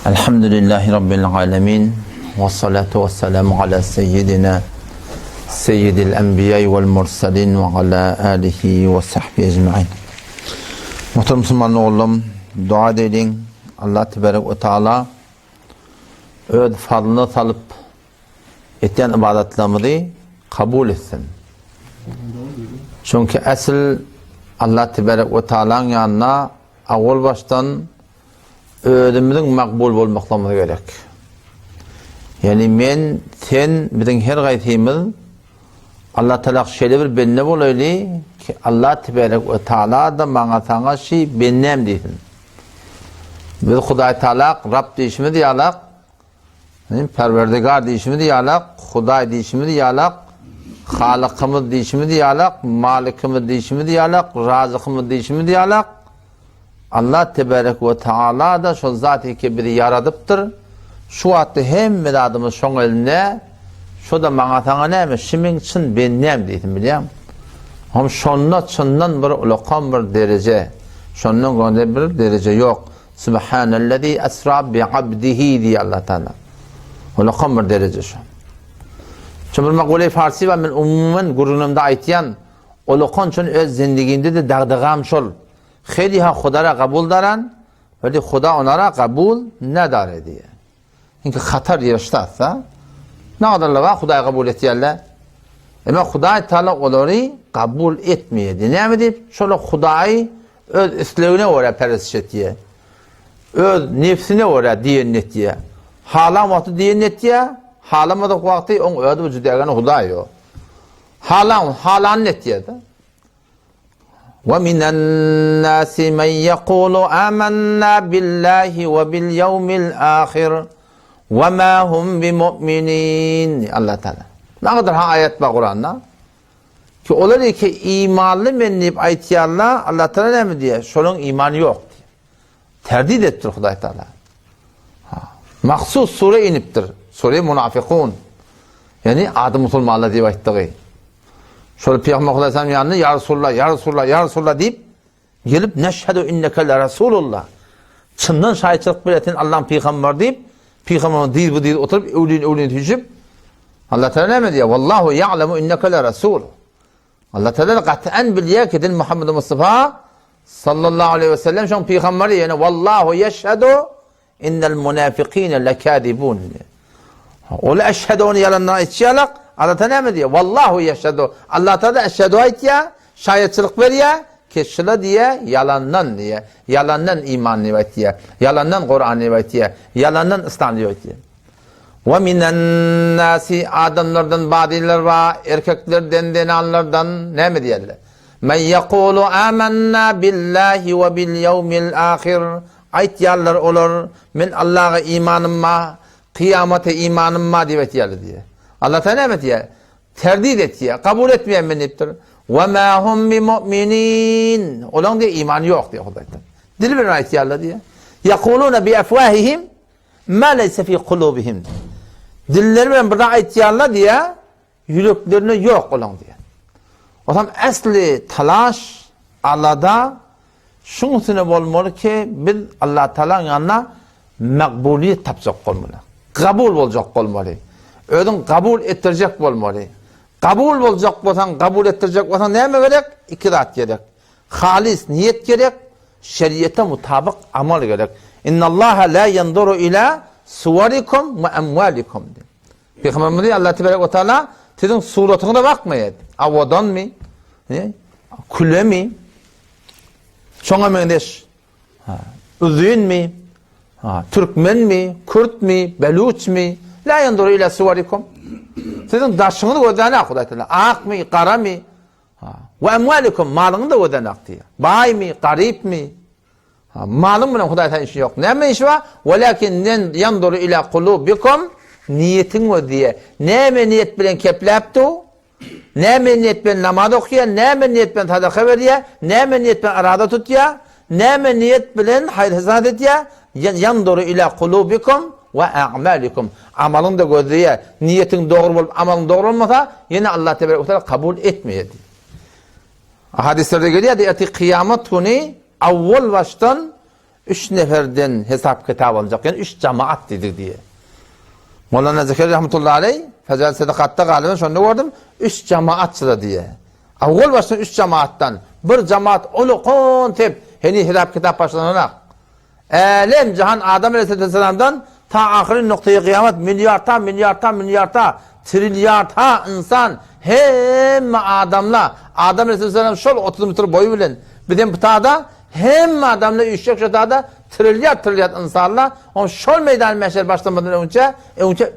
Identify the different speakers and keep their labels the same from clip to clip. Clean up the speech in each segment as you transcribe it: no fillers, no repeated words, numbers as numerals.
Speaker 1: Elhamdülillahi Rabbil alemin. Ve salatu ve selamu ala seyyidil enbiya vel mursalin ve ala alihi ve sahbihi ecma'in. Muhterem Müslüman oğlum, dua edin. Allah Tebarek ve Teala öz fadlını salıp etken ibadetlerimizi kabul etsin. Çünkü asıl Allah Tebarek ve Teala'nın yanına avval baştan özümüzün makbul olmaklamız gerek. Yani men, sen, bizim her gaysimiz Allah Teala şöyle bir bennem olaylı ki Allah Tebarek ve Teala da bana sana şey bennem desin. Biz Huday Teala Rab deyişimi diyalak, Perverdigar deyişimi diyalak, Huday deyişimi diyalak, Halıkımız deyişimi diyalak, Malikimiz deyişimi diyalak, Razıkımız deyişimi diyalak. Allah Tebarek ve Teala da şu zat-ı kebiri yaradıptır. Şu atı hem medadımız şun eline, şu da bana sana neymiş, şimin için ben neyim deydim biliyorum. Ama şunla çından bir ulukan bir derece, şunun gönde bir derece yok. Subhanellezi esra bi abdihi diye Allah Teala. Ulukan bir derece şu. Çünkü bir makbule Farsi ve min umumen gurunumda aytiyan, ulukan için öz zindiginde de dağdığam şol. خیلی ها خدا را قبول دارن ولی خدا اونا را قبول نداره دیگه این که خطر یرشته است نه الله خدای قبول etiyorlar ama Huday Teala onları kabul etmiyor. Ne mi? Şöyle Huday'ı öz isteğine göre perest ediyor. Öz nefsine göre diyen ediyor. Halam vakti diyen ediyor. Halamadık vakti on öyle vücudu yagan Huday o. Halan ediyor da. وَمِنَ النَّاسِ مَنْ يَقُولُ آمَنَّا بِاللّٰهِ وَبِالْيَوْمِ الْآخِرِ وَمَا هُمْ بِمُؤْمِنِينَ Allah Teala. Ne kadar ayet var Kur'an'da? Ki oları ki imanlı mennip ayetiyallah Allah Teala ne mi diye? Şunun imanı yok diye. Terdid ettir Huday Teala. Maksus sure iniptir. Sure Munafikun. Yani adı Musulmanlar diye ayettiği. Şöyle Peygamber Aleyhisselam yanına ya Resulullah, ya Resulullah, ya Resulullah deyip gelip neşhedü inneke le Resulullah. Çından şahitçilik biletin Allah'ın Peygamber deyip Peygamber'in değil bu değil oturup evliliğini tücüp Allah Teala ne mi diyor? Vallahu ya'lemu inneke le Resul. Allah Teala kat'en biliyor ki din Muhammed Mustafa sallallahu aleyhi ve sellem şun Peygamberi yani vallahu yeşhedü innel münafikine lekâdibûn. Ola eşhedü onu yalanına içiyalak Allah Teala ne diyor? Vallahu yeşhedü. Allah Teala eşhedü ayetiyor, şahitçilik veriyor, keşşile diye, yalandan diye, yalandan iman nivetiyor, yalandan Kur'an nivetiyor, yalandan İslam nivetiyor. Ve minen nasi adamlardan badiler var, erkeklerden denanlardan ne mi diyorlar? Men yekulu amennâ billahi ve bil yevmil ahir. Ayetiyorlar olur, min Allah'a imanım var, kıyamete imanım var diye. Allah Teala ne diyor? Terdid etiyor, kabul etmeyen meniptir. وَمَا هُمْ بِمُؤْمِنِينَ Olan diye iman yok diyor Huday Teala. Dil verin ayet ya Allah diye. يَقُولُونَ بِأَفْوَاهِهِمْ مَا لَيْسَ فِي قُلُوبِهِمْ Dillerine bir ayet ya Allah diye, yüreklerine yok olan diye. O zaman asli talaş Allah'da şunun için olmalı ki biz Allah Teala'nın yanına makbuliyet tapacak olmalı. Kabul olacak olmalı. Ödün kabul ettirecek olmalı. Kabul olacak olsan, kabul ettirecek olsan ne mi gerek? İkiraat gerek. Halis niyet gerek. Şeriyete mutabık amal gerek. İnna Allah la yanduru ila suvarikum ve emvalikum. Peygamberimiz Allah Tebarek ve Teala sizin suratına bakmayın. Avadan mı? Küle mi? Şuna mendeş. Üzün mi? Türkmen mi? Kürt mi? Beluç mi? La yanduru ila suvarikum. Sizin daşınız ödenek Huday Teala. Ak mı, kara mı? Ve emvalikum malını da ödenek diyor. Bay mı, garip mi? Malın buna Huday Teala işi yok. Ne mi işi var? Velakin yanduru ila kulubikum niyetin o diye. Ne mi niyet bilen keplaptu? Ne mi niyet bilen namaz okuyor? Ne mi niyet bilen sadaka veriyor? Ne mi niyet bilen arada tutuyor? Ne mi niyet bilen hayır hesad ediyor? Yanduru ila kulubikum ve a'malikum. Amalın da gözlüyor. Niyetin doğru olup amalın doğru olmasa yine Allah Teala kabul etmiyor. Hadislerde geliyor diye kıyamet günü avval baştan 3 neferden hesap kitap alacak. Yani 3 cemaat dedi diye. Mevlana Zekeriya rahmetullahi aleyh Fecel Sedakatta galiba şunu gördüm. 3 cemaatçıda diye. Avval baştan 3 cemaattan bir cemaat onu kontep heni hesap kitap başlanana. Alem cihan Adam Aleyhisselam'dan ta ahir noktaya kıyamet milyarta trilyarta insan hem adamla Adam Aleyhisselam şol 30 metre boyu bilen birden bıtada hem adamla üşecek şatada trilyar insanlar on şol meydan meşer başlamadan önce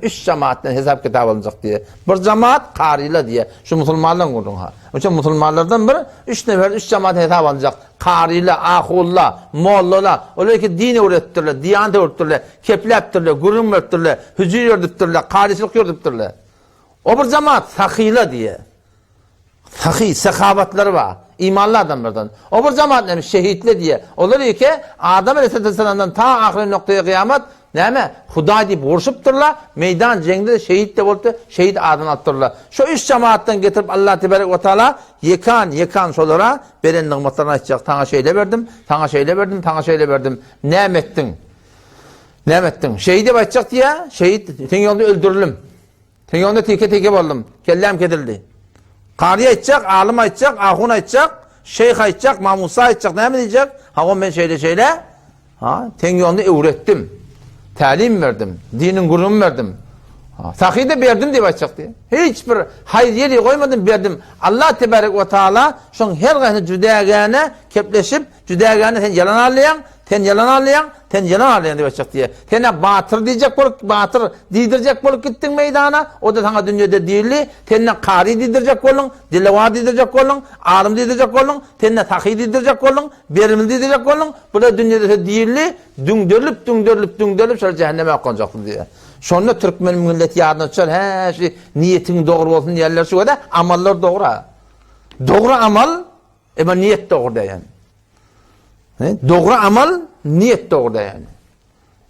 Speaker 1: 3 cemaatten hesap kitap alınacak diye. Bir cemaat karıyla diye. Şu Müslümanlar gördün ha. Onun Müslümanlardan biri 3 nefer 3 cemaat hesap alınacak. Karıyla, ahulla, mollala, öyle ki dini öğrettirler, diyanet öğrettirler, kepleptirler, gurum öğrettirler, hücre öğrettirler, karışılık öğrettirler. O bir cemaat sakıyla diye. Sakî, sekavatları var. İmanlı adamlardan. O bir cemaat neymiş? Şehitli diye. Olur ki Adam Aleyhisselam'dan ta ahir noktaya kıyamet neyme? Huda deyip vuruşuptırlar. Meydan cengde şehit de oldu. Şehit adını attırlar. Şu 3 cemaatten getirip Allah Tebarek ve Teala yekan şolara beren nıgmatlarına açacak. Tana şeyle verdim. Ne ettin? Şehide başlayacak diye. Şehit, ten yolda öldürülüm. Ten yolda teke oldum. Kellem kedildi. Kariye açacak, alim açacak, ahun açacak, şeyh açacak, mamusa açacak, ne mi diyecek? Ha ben şeyle, ten yolunu öğrettim, talim verdim, dinin gurumu verdim, sakî de verdim diye açacak diye. Hiçbir hayır yeri koymadım, verdim. Allah Tebarek ve Teala şun her gayını cüdegâne kepleşip, cüdegâne sen yalan ağlayan diye açacak diye. Tene batır diyecek bolup, batır diydirecek bolup gittin meydana, o da sana dünyada değilli, tene kari diydirecek bolun, dilevar diydirecek bolun, alim diydirecek bolun, tene takî diydirecek bolun, berimil diydirecek bolun, bu da dünyada değilli, düngdörlüp şöyle cehenneme konacaktır diye. Sonra Türkmen milleti yardım açar, niyetin doğru olsun yerler şu kadar, amallar doğru. Doğru amal, ama niyet doğru da yani. Doğru amal, niyet doğru yani.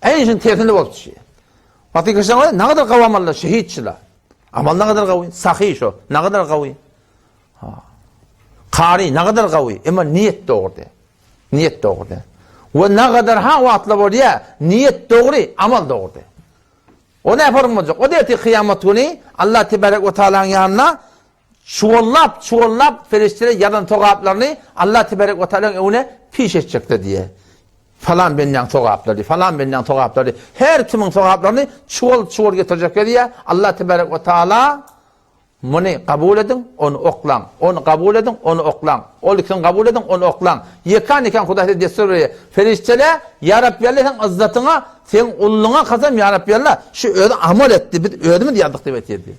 Speaker 1: En iyisinin tersinde bolup şey. Fatih Kışan ne kadar kavi amallar, şehitçiler. Amal ne kadar kavi, sakî şu, ne kadar kavi. Kari ne kadar kavi, ama niyet doğru. Niyet doğru. Ve ne kadar vaatla var ya, niyet doğru, amal doğru. O ne yaparım olacak? O da kıyamet günü Allah Tebarek ve Teala'nın yanına çuallap ferişteler yaran togaplarını Allah Tebarek ve Teala'nın önüne piş edecekler diye. Falan benden togapları, her kimin togaplarını çuval getirecekler diye Allah Tebarek ve Teala bunu kabul edin, onu oklan. Onu kabul edin, onu oklan. O ikisini kabul edin, onu oklan. Yekan Kuday'da destur veriyor. Ferişteler, Ya Rabbi Allah sen izzatına, sen ulluğuna kazan Ya Rabbi Allah. Şu öyle amal etti, biz öyle mi diyadık diye dedi.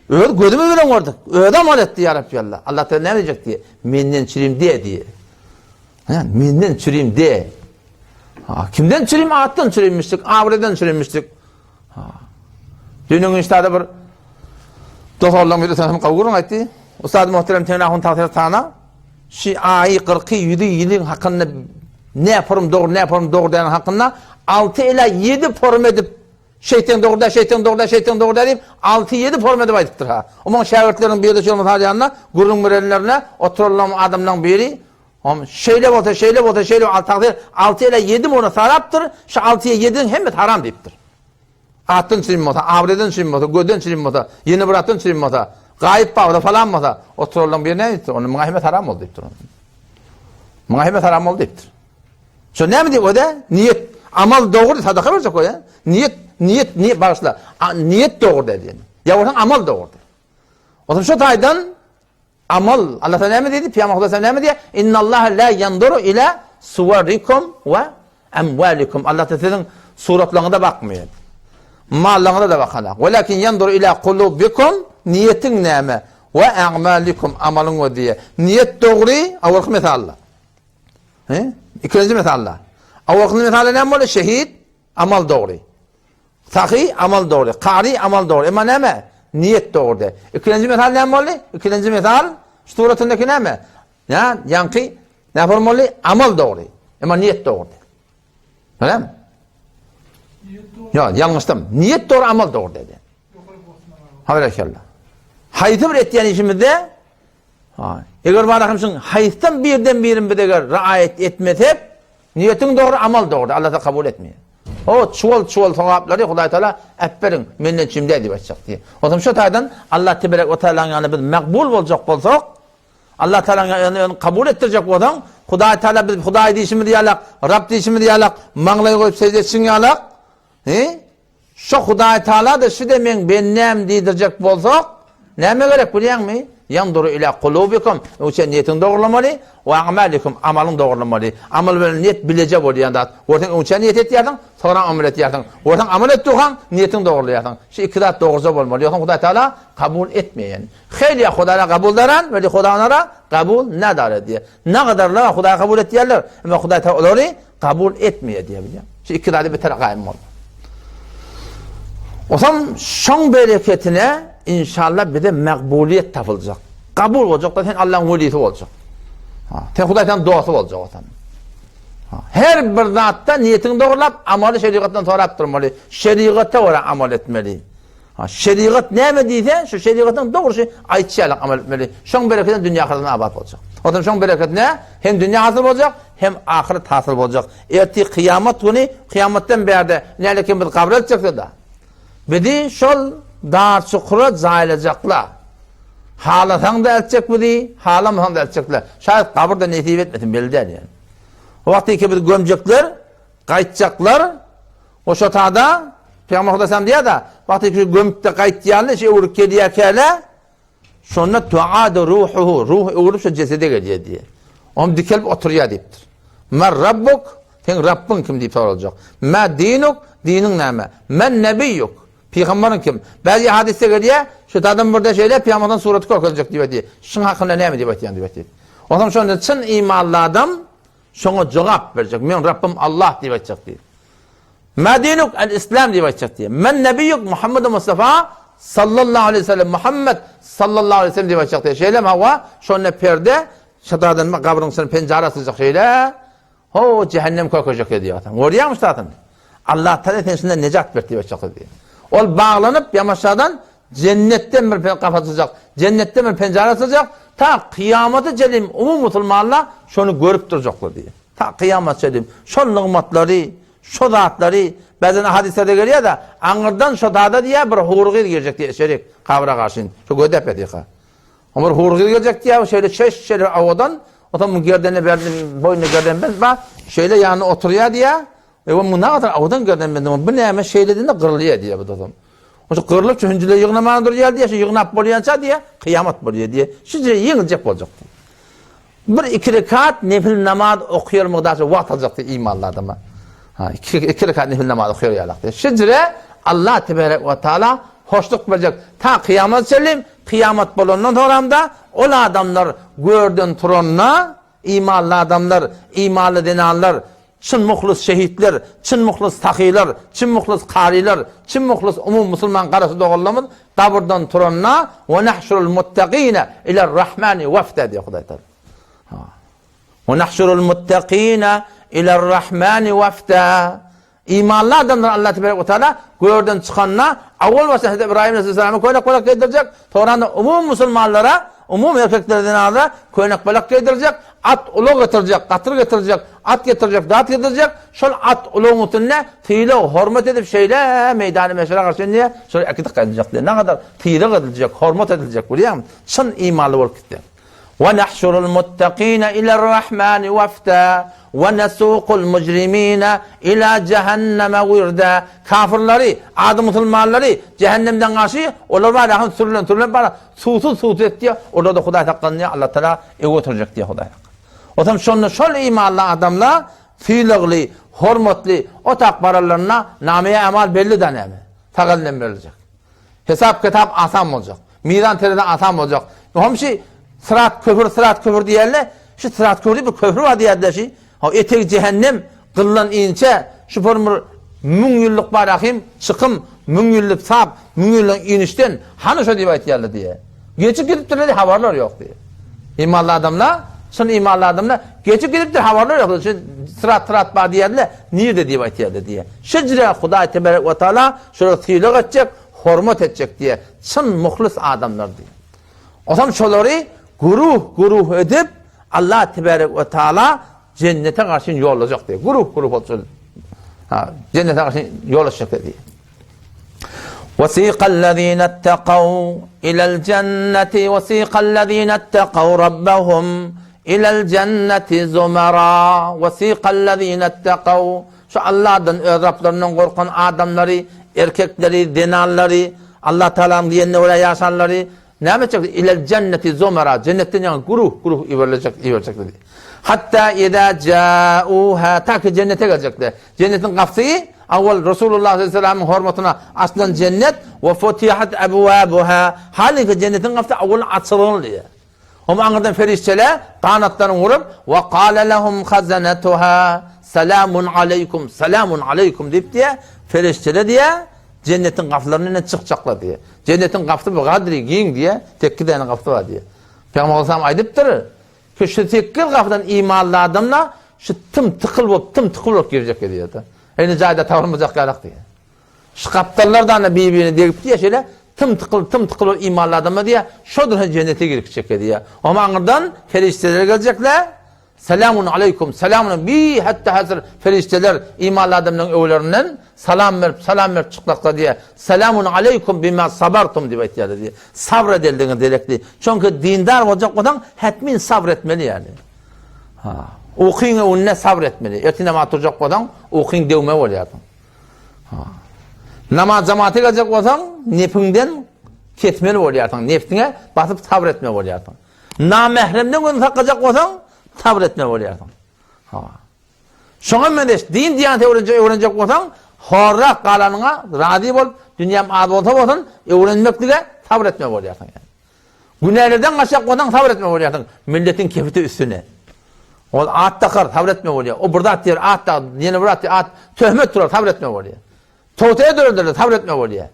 Speaker 1: Öyle gözümü bilen gördük. Öyle amal etti Ya Rabbi Allah. Allah Teala ne diyecek diye. Menden çürüyüm diye. Menden çürüyüm diye. Kimden çürüyüm? Ağıttan çürüymüştük, avreden çürüymüştük. Dünün iştahda bir doktorluğun bir tanım kavgurun etti. Ustad muhterem tenahun takdir tana. Şu ayı 40 yılın hakkında ne yaparım doğru diyen hakkında 6 ile 7 form edip şeytan doğru deyip 6-7 form edip aydıktır ha. Onun şagirdlerin bir de olması halinde gurun mürenlerine oturulan adamdan biri şeyle 6 ile 7 mi ona saraptır. Şu 6'ya 7'nin hem de haram deyiptir. Attın çirinmota, avreden çirinmota, göden çirinmota, yeni bıraktın çirinmota, gayip bağda falan mota. Oturulan bir ne deyiptir? Onun münahime haram oldu deyiptir. Münahime haram oldu deyiptir. Şu ne mi deyip o da? Niyet. Amal doğru sadaka verecek o ya. Niyet bağışla. Niyet doğru dedi yani. Ya oradan amal doğru dedi. O zaman şu taydan amal. Allah Teala ne dedi? Peygamber Allah ne dedi? İnnallâhe la yanduru ila suvarikum ve emvalikum. Allah Teala'nın suratlarına bakmıyor. Mallarına da bakana. Velakin yanduru ila kulubikum niyetin neme ve a'malikum amalın o diye. Niyet doğru. Avvak mesalla. İkinci mesalla. Avvakın mesalla ne böyle? Şehit amal doğru. Sakî amal doğru. Kari amal doğru. Ama neme? Niyet doğru de. İkinci mesal ne böyle? İkinci mesal suratındaki neme? Ya yankı ne yapalım böyle? Amal doğru. Ama niyet doğru de. Öyle mi? Ya yanlıştım. Niyet doğru, amal doğru dedi. Haberekallah. Hayıtı bir ettiğin işimizde eğer bana bakmışsın hayıttan birden birin bir de riayet etmez hep Niyetin doğru, amal doğru. Allah da kabul etmiyor. O çuval sevapları Hudaý Teala "Äpberin, menden çimde" diýip açacak diye. O zaman şu taýdan Allah Tebarek we Teala'nın ýanyna biz makbul boljak bolsak, Allah Teala'nın ýanyna kabul etdirjek bolan, Hudaý Teala biz Hudaý diýişimiz ýalak, Rabb diýişimiz ýalak, maňlaýy goýup secde etsin ýalak. Şu Hudaý Teala da şu demen ben näme diýdirjek bolsak, näme gerek bilýärmi? Yanduru ila kulubikum. O sen niyetin doğrulamalı ve amalikum, amalın doğrulamalı. Amal bilen niyet bilece bolýan da. Ortaň o sen niyet etýärdiň, sonra amal etýärdiň. Ortaň amal etdiň, niyetin doğrulaýardyň. Şu iki zat doğruza bolmaly. Ýoksa Hudaý Teala kabul etmeýän. Heyli Hudaýa kabul daran we Hudaýa kabul nadar diýär. Ne gadarlar Hudaýa kabul etýärler, ama Hudaý Teala olary kabul etmeýär diýär bilýär. Şu iki zat bir taraf gaýym bol. O zaman şoň bereketine İnşallah bir de makbuliyet tapılacak. Kabul olacak da sen Allah'ın velisi olacak. Sen Hudaýdan duası olacak o zaman. Her bir zatta niyetini doğrulap, amalı şeriattan sorap durmalı. Şeriata göre amal etmeli. Şeriat näme diýse, şu şeriatın doğru şey aýtýarlyk amal etmeli. Şoň bereketinden dünýä ahiretine abad bolacak. O zaman şoň bereketine hem dünýä hasyl bolacak, hem ahiret hasyl bolacak. Erti kıyamet günü, kıyametden berde nälekin bir kabul edecekler da. Bidi şol dar çukura zayılacaklar. Halatan da edecek bidi, halamatan da edecekler. Şayet kabirde nesip etmesin belli değil yani. O vakti ki bir gömecekler, kayıtacaklar. O şotada, Peygamber Hudaýsam diye da, vakti ki gömüp de kayıtlayanlar, şey uğrup geliyekele, sonra tuadu ruhuhu, ruh uğrup şu cesede geliyor diye. Onu dikelip oturuyor deyiptir. Men Rabbuk, sen Rabbin kim deyip sorulacak. Men dinuk, dinin näme. Men nebiyyuk. Peygamberin kim? Bazı hadiste geliyor, şu adam burada şeyler Peygamberden suratı korkacak diye. Şunun hakkında ne mi diye. O zaman şöyle çın imanlı adam şuna cevap verecek. Men Rabbim Allah diye. Medinuk el-İslam diye. Men nebiyyuk Muhammed Mustafa sallallahu aleyhi ve sellem. Muhammed sallallahu aleyhi ve sellem diye. Şeyler hava şöyle perde, şatadan kabrın sana pencere açacak şeyler. O cehennem korkacak diye. Oraya mı zaten? Allah Teala tensinden necat ver diye. Ol bağlanıp yamaçlardan cennetten bir kapı açacak, cennetten bir pencere açacak, ta kıyamete celim umum musulmanlar şunu görüp duracaklar diye. Ta kıyamet celim, şu nıgmatları, şu zatları, bazen hadislerde geliyor da, anırdan şu dağda diye bir hurgir girecek diye, şerik kabra karşın, şu gödep ediyor. Ama bir hurgir girecek diye, şöyle şöyle avadan, o zaman gerdene verdim, boynu gerden ben, şöyle yanına oturuyor diye, bu ne kadar avadan gerden ben, bu neyme şeylediğinde kırılıyor diye bu da. O kırılıp şu hüncüle yığınamanı duruyor diye, şu yığınap boluyansa diye, kıyamet boluyor diye, şimdi yığılacak olacak diye. Bir iki rekat nefil namaz okuyor mıqdarsa vaxt alacak diye imanlı adama. İki rekat nefil namaz okuyor yalak diye. Şimdi Allah Tebarek ve Teala hoşluk verecek. Ta kıyamet selim, kıyamet bolondan sonra o adamlar gördün turanla, imanlı adamlar, imanlı denanlar, çın muhlis şehitler, çın muhlis takiler, çın muhlis kariler, çın muhlis umum musulman karası doğrulamız, kaburdan turanla ve nahşurul muttaqine ilerrahmani vefde diye Hudaý Teala. وَنَحْشُرُ الْمُتَّقِينَ اِلَى الرَّحْمَانِ وَفْتَى İmanlı adamlar Allah Tebarek ve Teala göğden çıkanına avval ve Hazreti İbrahim Aleyhisselam'a koynak balak giydirecek. Sonra da umum musulmanlara, umum erkeklerden ağırlara koynak balak giydirecek. At ulu getirecek, katır getirecek, at getirecek, dağıt getirecek. Şöyle at ulu mutunne fiile hürmet edip şeyle meydanı meşhura karşı diye şöyle akidik edilecek diye. Ne kadar fiile edilecek, hürmet edilecek biliyor musun? Çın imanlı ol gitti. وَنَحْشُرُ الْمُتَّقِينَ إِلَى الرَّحْمَانِ وَفْتًا وَنَسُوقُ الْمُجْرِمِينَ إِلَى جَهَنَّمَ وِرْدًا Kafirleri, adı musulmanları cehennemden karşı onlar var ya sürülen bana susuz et diye orada da Hudaý hakkında diye Allah Teala götürecek diye Hudaý hakkında. O zaman şonda şol imanlı adamlar fiiligli, hürmetli o takbaralarına nameye amal belli denemi. Takallem verilecek. Hesap kitap asan olacak. Mizan tereden asan olacak. Hamşi sırat köfür diyerler. Şu sırat köfür bir köfür var diyerler şey. Etek cehennem kıllan inçe şu formur mün yıllık barakım çıkım mün yıllık sap mün yıllık inişten hani şu diye diyerler diye. Geçip gidip de haberler yok diye. İmanlı adamlar son imanlı adamlar geçip gidip de haberler yok. Şu sırat var diyerler niye de diye diye. Şecre Hudaý Tebarek ve Teala şöyle tiylük edecek, hürmet edecek diye. Çın muhlis adamlar diye. O zaman şoları guruh edip Allah Tebarek ve Teala cennete karşı yol olacak diye. Grup olsun. Cennete karşı yol olacak diye. وَسِيقَ الَّذ۪ينَ اتَّقَوْا اِلَى الْجَنَّةِ وَسِيقَ الَّذ۪ينَ اتَّقَوْا رَبَّهُمْ اِلَى الْجَنَّةِ زُمَرًا وَسِيقَ الَّذ۪ينَ اتَّقَوْا Şu Allah'dan Rablarından korkan adamları, erkekleri, dinarları, Allah Teala'nın diyenine oraya yaşanları ne yapacak? İlel cenneti zumara. Cennetten yani grup iverilecek dedi. Hatta idâ câûhâ ta ki cennete gelecekler. Cennetin kapısı avval Resulullah sallallahu aleyhi ve sellem'in hürmetine açılan cennet ve futihat ebvâbuhâ. Halbuki cennetin kapısı avval açılıyor. Ama anlardan ferişteler kanatlarını vurup ve kâle lehum hazanetuhâ selamun aleykum deyip diye ferişteler diye cennetin kapılarına çıkacaklar diye. Cennetin kapısı bu kadri giyin diye tekki tane kapısı var diye. Peygamber Aleyhisselam aydıptır. Ki şu tekki kapıdan imanlı adamlar şu tım tıkıl olup girecek diye. Aynı cayda tavrılmayacak yarak diye. Şu kaptallardan birbirini deyip diye şöyle tım tıkıl imanlı adamlar diye şudur cennete girecek diye. Ama anlardan ferişteler gelecekler. Selamun aleykum, selamun bi hatta hazır ferişteler imanlı adamların evlerinden salam verip çıkmakla diye selamun aleykum bima sabartum diye ihtiyarı diye sabredildiğini dilekli. Çünkü dindar olacak olan hetmin sabretmeli yani. Okuyun önüne sabretmeli. Erti namaz duracak olan okuyun devme olacaksın. Namaz cemaate gelecek olan nefinden ketmeli olacaksın. Neftine basıp sabretmeli olacaksın. Namehremden önüne takacak olan sabretme olacaksın. Şuna mendeş din diyaneti öğrenecek olsan horrak kalanına razı ol, dünyam adı olsa öğrenmekle sabretme olacaksın. Yani. Günahlardan kaçacak olsan sabretme olacaksın. Milletin kefiti üstüne. O at takar sabretme oluyor. O burada at diyor, at da yeni burada at töhmet durar sabretme oluyor. Toğutaya döndürür sabretme oluyor.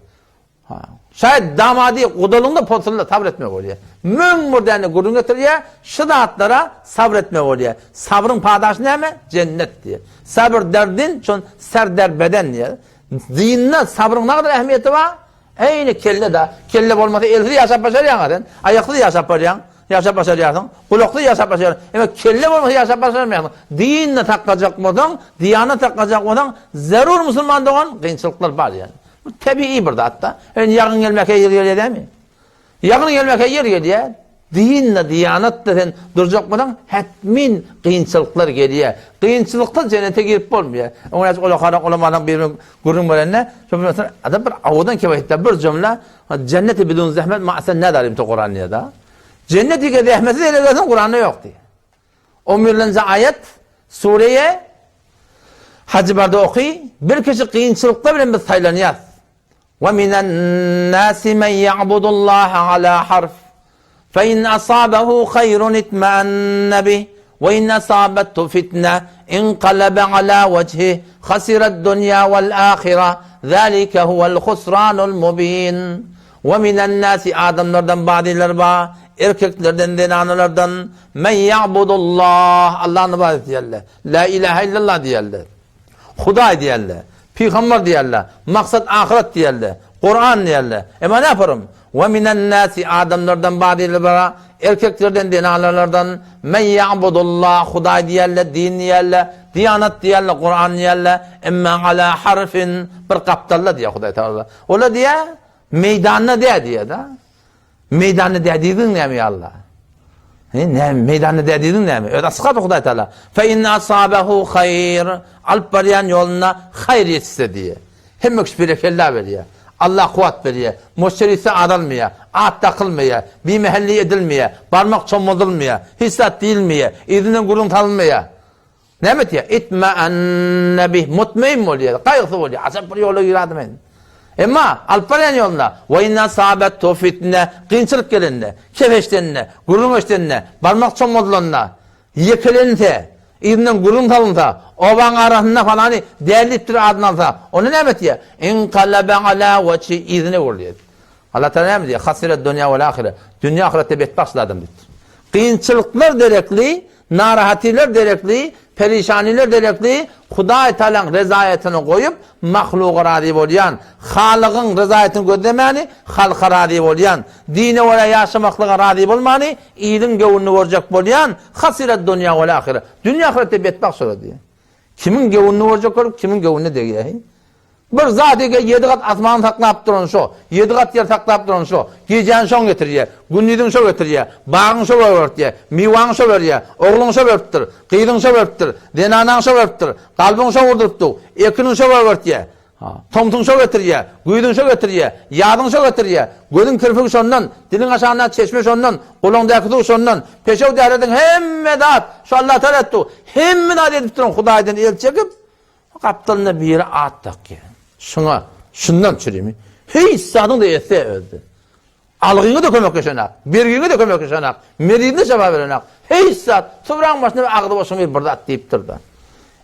Speaker 1: Şayet damadi odalığında potasında sabretme oluyor. Mümmürden gurun getiriyor, şıdatlara sabretme oluyor. Sabrın padaşı ne mi? Cennet diye. Sabır derdin, çon serder beden diye. Dinle sabrın ne kadar ehemmiyeti var? Aynı kelle de. Kelle olmasa elli yaşap başarayan. Ayaklı yaşap başarayan. Kulaklı yaşap başarayan. Ama kelle olmasa yaşap başarayan. Dinle takacak mıdan, diyana takacak mıdan, zerur Müslüman doğan kıyınçılıklar var yani. Bu tabii burada hatta. Yani yakın gelmeye yer geliyor değil mi? Yakın gelmeye yer geliyor. Dinle, diyanatla sen duracak mıdan? Hetmin kıyınçılıklar geliyor. Kıyınçılıkta cennete girip olmuyor. Onun için olamadan bir gurun verenle adam bir avudan kevahitte bir cümle cenneti bidun zahmet ma'asen ne darim to Kur'an'ya da. Cenneti ki zahmeti de gelsin Kur'an'da yok diye. 11. ayet sureye Hacı barda okuy. Bir kişi kıyınçılıkta bile biz saylanıyız. وَمِنَ النَّاسِ مَنْ يَعْبُدُ اللّٰهَ عَلَى حَرْفٍ فَاِنْ أَصَابَهُ خَيْرٌ اِطْمَأَنَّ بِهِ وَاِنْ أَصَابَتْهُ فِتْنَةٌ اِنْقَلَبَ عَلَى وَجْهِهِ خَسِرَ الدُّنْيَا وَالْآخِرَةَ ذَٰلِكَ هُوَ الْخُسْرَانُ الْمُبِينُ وَمِنَ النَّاسِ adamlardan badiler var, erkeklerden, denanlardan men ya'budullah Allah'ın ibadet diyorlar. La ilahe illallah diyorlar. Huday diyorlar. Peygamber diyorlar. Maksat ahiret diyorlar. Kur'an diyorlar. Ama ne yaparım? Ve minen nasi adamlardan badiler var, erkeklerden, denanlardan men ya'budullah Huday diyorlar, din diyorlar, diyanet diyorlar, Kur'an diyorlar. Emme ala harfin bir kaptalla diyor Huday Teala. Ola diye meydanına diye da. Meydanı dediğin ne mi Allah? Ne meydanı dediğin ne mi? Öyle sıkat Huday Teala. Fe inna asabehu hayr. Alp bariyan yoluna hayır yetişse diye. Hem bereketler veriyor. Allah kuvvet veriyor. Müşterisi adalmıyor. At takılmıyor. Bir mehelli edilmiyor. Parmak çomulmıyor. Hissat değilmiyor. İzinin gurun tanınmıyor. Ne mi diyor? İtme'enne bih. Mutmain mi oluyor? Kaygısı oluyor. Asap bir yolu yürüdüm. Ama alparen yoluna ve inna sabettu fitne kıyınçılık gelinde, kefeştenine, gurun eştenine, parmak çomulduğuna, yekelente, İbnin gurun talında, oban arasında falan değerlidir adını alsa, onu ne mi diyor? İnkallebe ala veçi izine vuruyor. Allah Teala ne mi diyor? Hasiret dünya ve ahire. Dünya ahirette betbaşlı adam diyor. Kıyınçılıklar derekli, narahatiler derekli, perişaniler derekli Hudaý Taalaň rezaýetini goýup mahluga razy bolýan, halygyň rezaýetini gözlemäni halka razy bolýan, dine we ýaşamaklyga razy bolmany, ýylyň gowuny görjek bolýan, hasirat dünýä we ahire. Dünýä ahirette betbaq söýdi. Kimin gowuny görjek bolup, kimin gowuny degýär. Bir zat ege 7 gat asman taklap duran şo, 7 gat yer taklap duran şo, gecen şoň getirýär, günnüdin şo getirýär, bagyň şo berýär, miwaň şo berýär, ogluň şo beripdir, gyýdyň şo beripdir, denanaň şo beripdir, galbyň şo urdypdy, ekiniň şo berýär. Toňtuň şo getirýär, güýdüň şo getirýär, ýadyň şo getirýär, gözüň kirpigi şondan, diliň aşagyna çeşme şondan, golaňdaky şondan, peşew därediň hemme zat şo Allah Taala etdi. Hemme zat edip duran Hudaýdan el çekip gapdylyna biri at takýar. Şuna, şundan çürümi. Hiç sadın da etse öldü. Algını da kömekleşenak, bergini de kömekleşenak, meridine cevap verenak. Hiç sad, sıvran başına bir ağdı başına bir bırdat deyip durdu.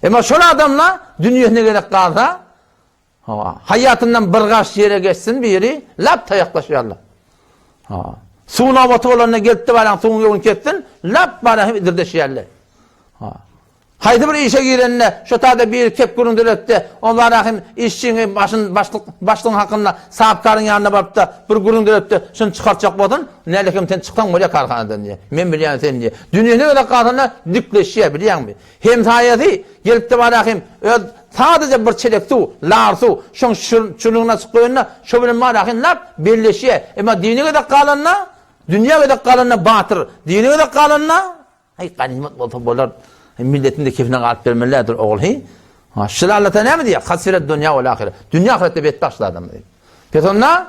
Speaker 1: Ama şöyle adamla dünyasına gerek kalsa, hayatından bırgaç yere geçsin bir yeri, lap tayaklaşıyorlar. Suğun avatı olanına geldi var, suğun yolunu kettin, lap bana hem idirdeşiyorlar. Haydi bir işe girenine, şu taada bir kep kurundur etti, onlar rahim işçinin başlığın hakkında sahipkarın yanına barıp da bir kurundur etti, şunu çıkartacak bodun, neylekim sen çıkan buraya karkanadan diye, men biliyan sen diye. Dünya ne kadar kalkana dikleşiyor biliyan mi? Hem sayeti gelip de var rahim, sadece bir çelek su, lar su, şunu çürüğüne sıkıyonuna, şu benim var rahim lap birleşiyor. Ama dini kadar kalana, dünya kadar kalana batır, dini kadar kalana, hay ganimet bolar. Milletin de keyfine kalıp vermelerdir oğul hi. Şılar Allah'ta ne mi diye? Hasiret dünya ve ahire. Dünya ahirette betbaşlı adam diye. Peki ona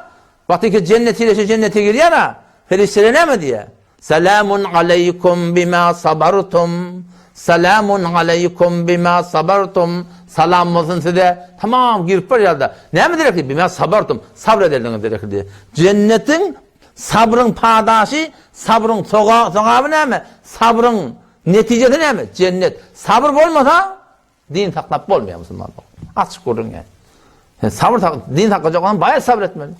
Speaker 1: vakti ki cennetiyle cennete giriyor ya, ferişleri ne mi diye? Selamun aleykum bima sabartum. Selamun aleykum bima sabartum. Salam olsun size. Tamam girip var ya da. Ne mi direkt? Bima sabartum. Sabrederdiniz direkt diye. Cennetin sabrın padaşı, sabrın soğabı ne mi? Sabrın neticede ne mi? Cennet. Sabır olmasa din saklap olmuyor Müslüman. Açık görün yani. Sabır din saklayacak olan bayağı sabretmeli.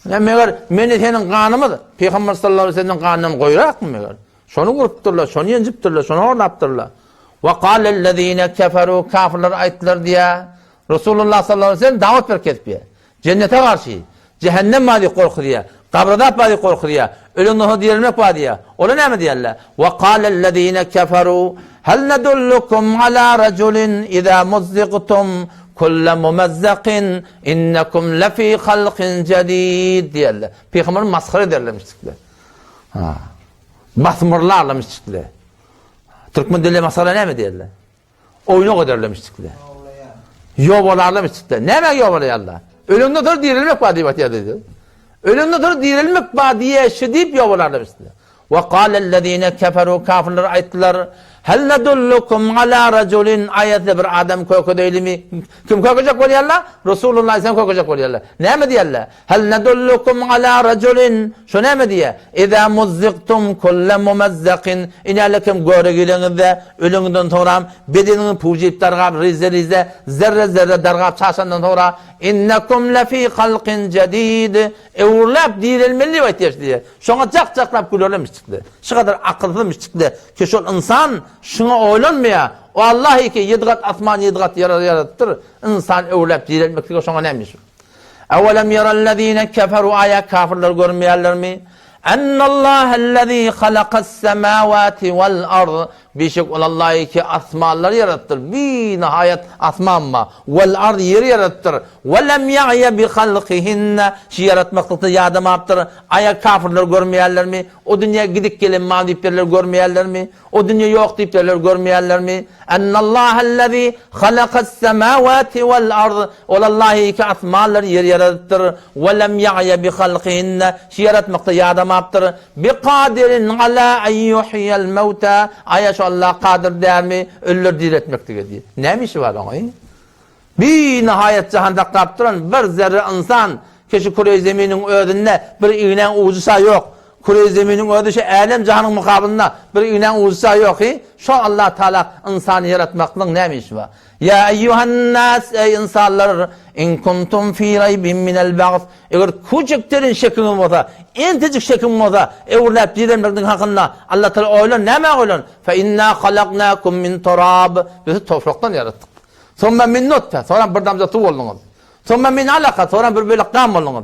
Speaker 1: Yani meğer senin kanımı Peygamber sallallahu aleyhi ve sellem'in kanını koyarak mı meğer? Şonu kurupturlar, şonu yencipturlar, şonu horlapturlar. Ve kâlellezîne keferû kafirler ayettiler diye Resulullah sallallahu aleyhi ve sellem davet ver ketpiye. Cennete karşı, cehennem mali korkuyor. Kabrada bari korkuyor. Ölün nuhu diyelim var diye. Ola ne mi diyorlar? Ve kâlellezîne keferû hel nedullukum alâ raculin izâ muzziqtum kulle mumezzakin innekum lefî halqin cedîd diyorlar. Peygamberin maskara ederlemiştikler. Basmırlarlamıştıklar. Türkmen dili masala ne mi diyorlar? Oyunu ederlemiştikler. Yobalarlamıştıklar. Ne mi yobalayarlar? Ölümde dur dirilmek var diye dedi. Ölümde dur dirilmek var diye şidip yobalarlamıştılar. Ve kâlellezîne keferû kafirler ayettiler. Hel nedullukum alâ raculin ayette bir adam koku değil mi? Kim kokacak oluyorlar? Resulullah sen kokacak oluyorlar. Ne mi diyorlar? Hel nedullukum alâ raculin şu ne mi diye? İzâ muzziktum kulle mumezzakin inâlekim göre gilenizde ölümden sonra bedenini pucip dargab rize zerre dargab çaşandan sonra innekum lefî halqin cedîd evurlap dirilmeli ve diye. Şuna cak gülürlemiş çıktı. Şu kadar akıllımış çıktı ki şu insan şuna oylanmaya o Allah ki 7 kat asman 7 kat yarattır. İnsan evlep dirilmekte şuna neymiş? Evelem yerellezîne keferu ayak kafirler görmeyenler mi? Ennallâhellezî halakas semâvâti vel ard Bişek Allah ki asmanları yarattır. Bir nihayet asman mı? Vel ard yeri yarattır. Ve lem ya'ye bi halqihinne şi yaratmakta yardım yaptır. Ayak kafirler görmeyenler mi? O dünya gidik gelin mal deyiplerler görmeyenler mi? O dünya yok deyiplerler görmeyenler mi? Ennallâhellezî halakas semâvâti vel ard Allahi ki asmanları yeri yarattır. Ve lem ya'ye bi halqihinne şi yaratmakta yardım yaptır. Bi kadirin ala en yuhyiyel mevta ayet Allah kadir der mi? Ölüler diriltmekte diye. Neymiş var ona? Bir nihayet cihanda kaptıran bir zerre insan keşi kure zeminin ödünne bir iğnen uzusa yok. Kure zeminin ödüşü alem cihanın mukabilinde bir iğnen uzusa yok. Şu Allah Teala insanı yaratmakla neymiş var? Ya eyyuhan nas ey insanlar in kuntum fi raybin minel ba'th. Eğer küçüklerin şekinin olsa, entecik şekin olsa, evlap dilemlerden hakkında Allah Teala oylan, neme oylan? Fe inna halaknakum min turab. Bizi topraktan yarattık. Sonra min nutfe, sonra bir damca su oldunuz. Sonra min alaka, sonra bir bölük kan oldunuz.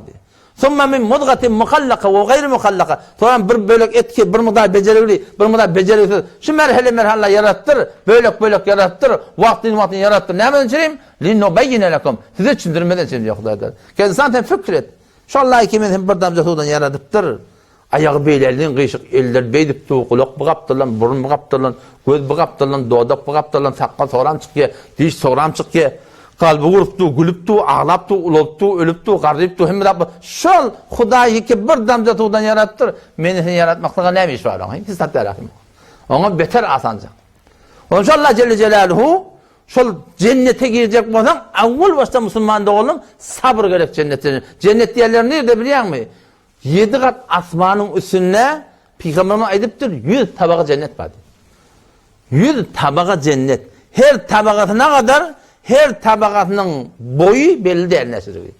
Speaker 1: Sonra min mudgatin mukhallaka ve gayri mukhallaka. Sonra bir bölük etki, bir miktar becerikli, bir miktar beceriksiz. Şu merhale yarattır, bölük yarattır, vaktin yarattır. Ne yapın içireyim? Linnubeyyine lekum. Size çindirmeden için yok derler. Kendisi zaten fikret. Şu Allah'ı kimin bir damca sudan yaratıptır. Ayağı beylerliğin kıyışık eller beydip tuğ, kulak bıqaptırlan, burun bıqaptırlan, göz bıqaptırlan, doğdak bıqaptırlan, saqqal soğram çıkıyor, diş soğram çıkıyor. Kalbi vuruptu, gülüptu, ağlaptu, uluptu, ölüptu, garriptu, hem de şol Hudayi ki bir damca tuğdan yarattır. Meni yaratmakta ne iş var ona? Hiç tatlı rahim. Ona beter asanca. Onun için Allah Celle Celaluhu şol cennete girecek olsan, avval başta Müslüman da olun, sabır gerek cennete. Cennet yerleri nerede biliyor musun? 7 kat asmanın üstüne Peygamber'e aydıptır, 100 tabağı cennet var. 100 tabağı cennet. Her tabakatına kadar her tabakatının boyu belli değil nesiri.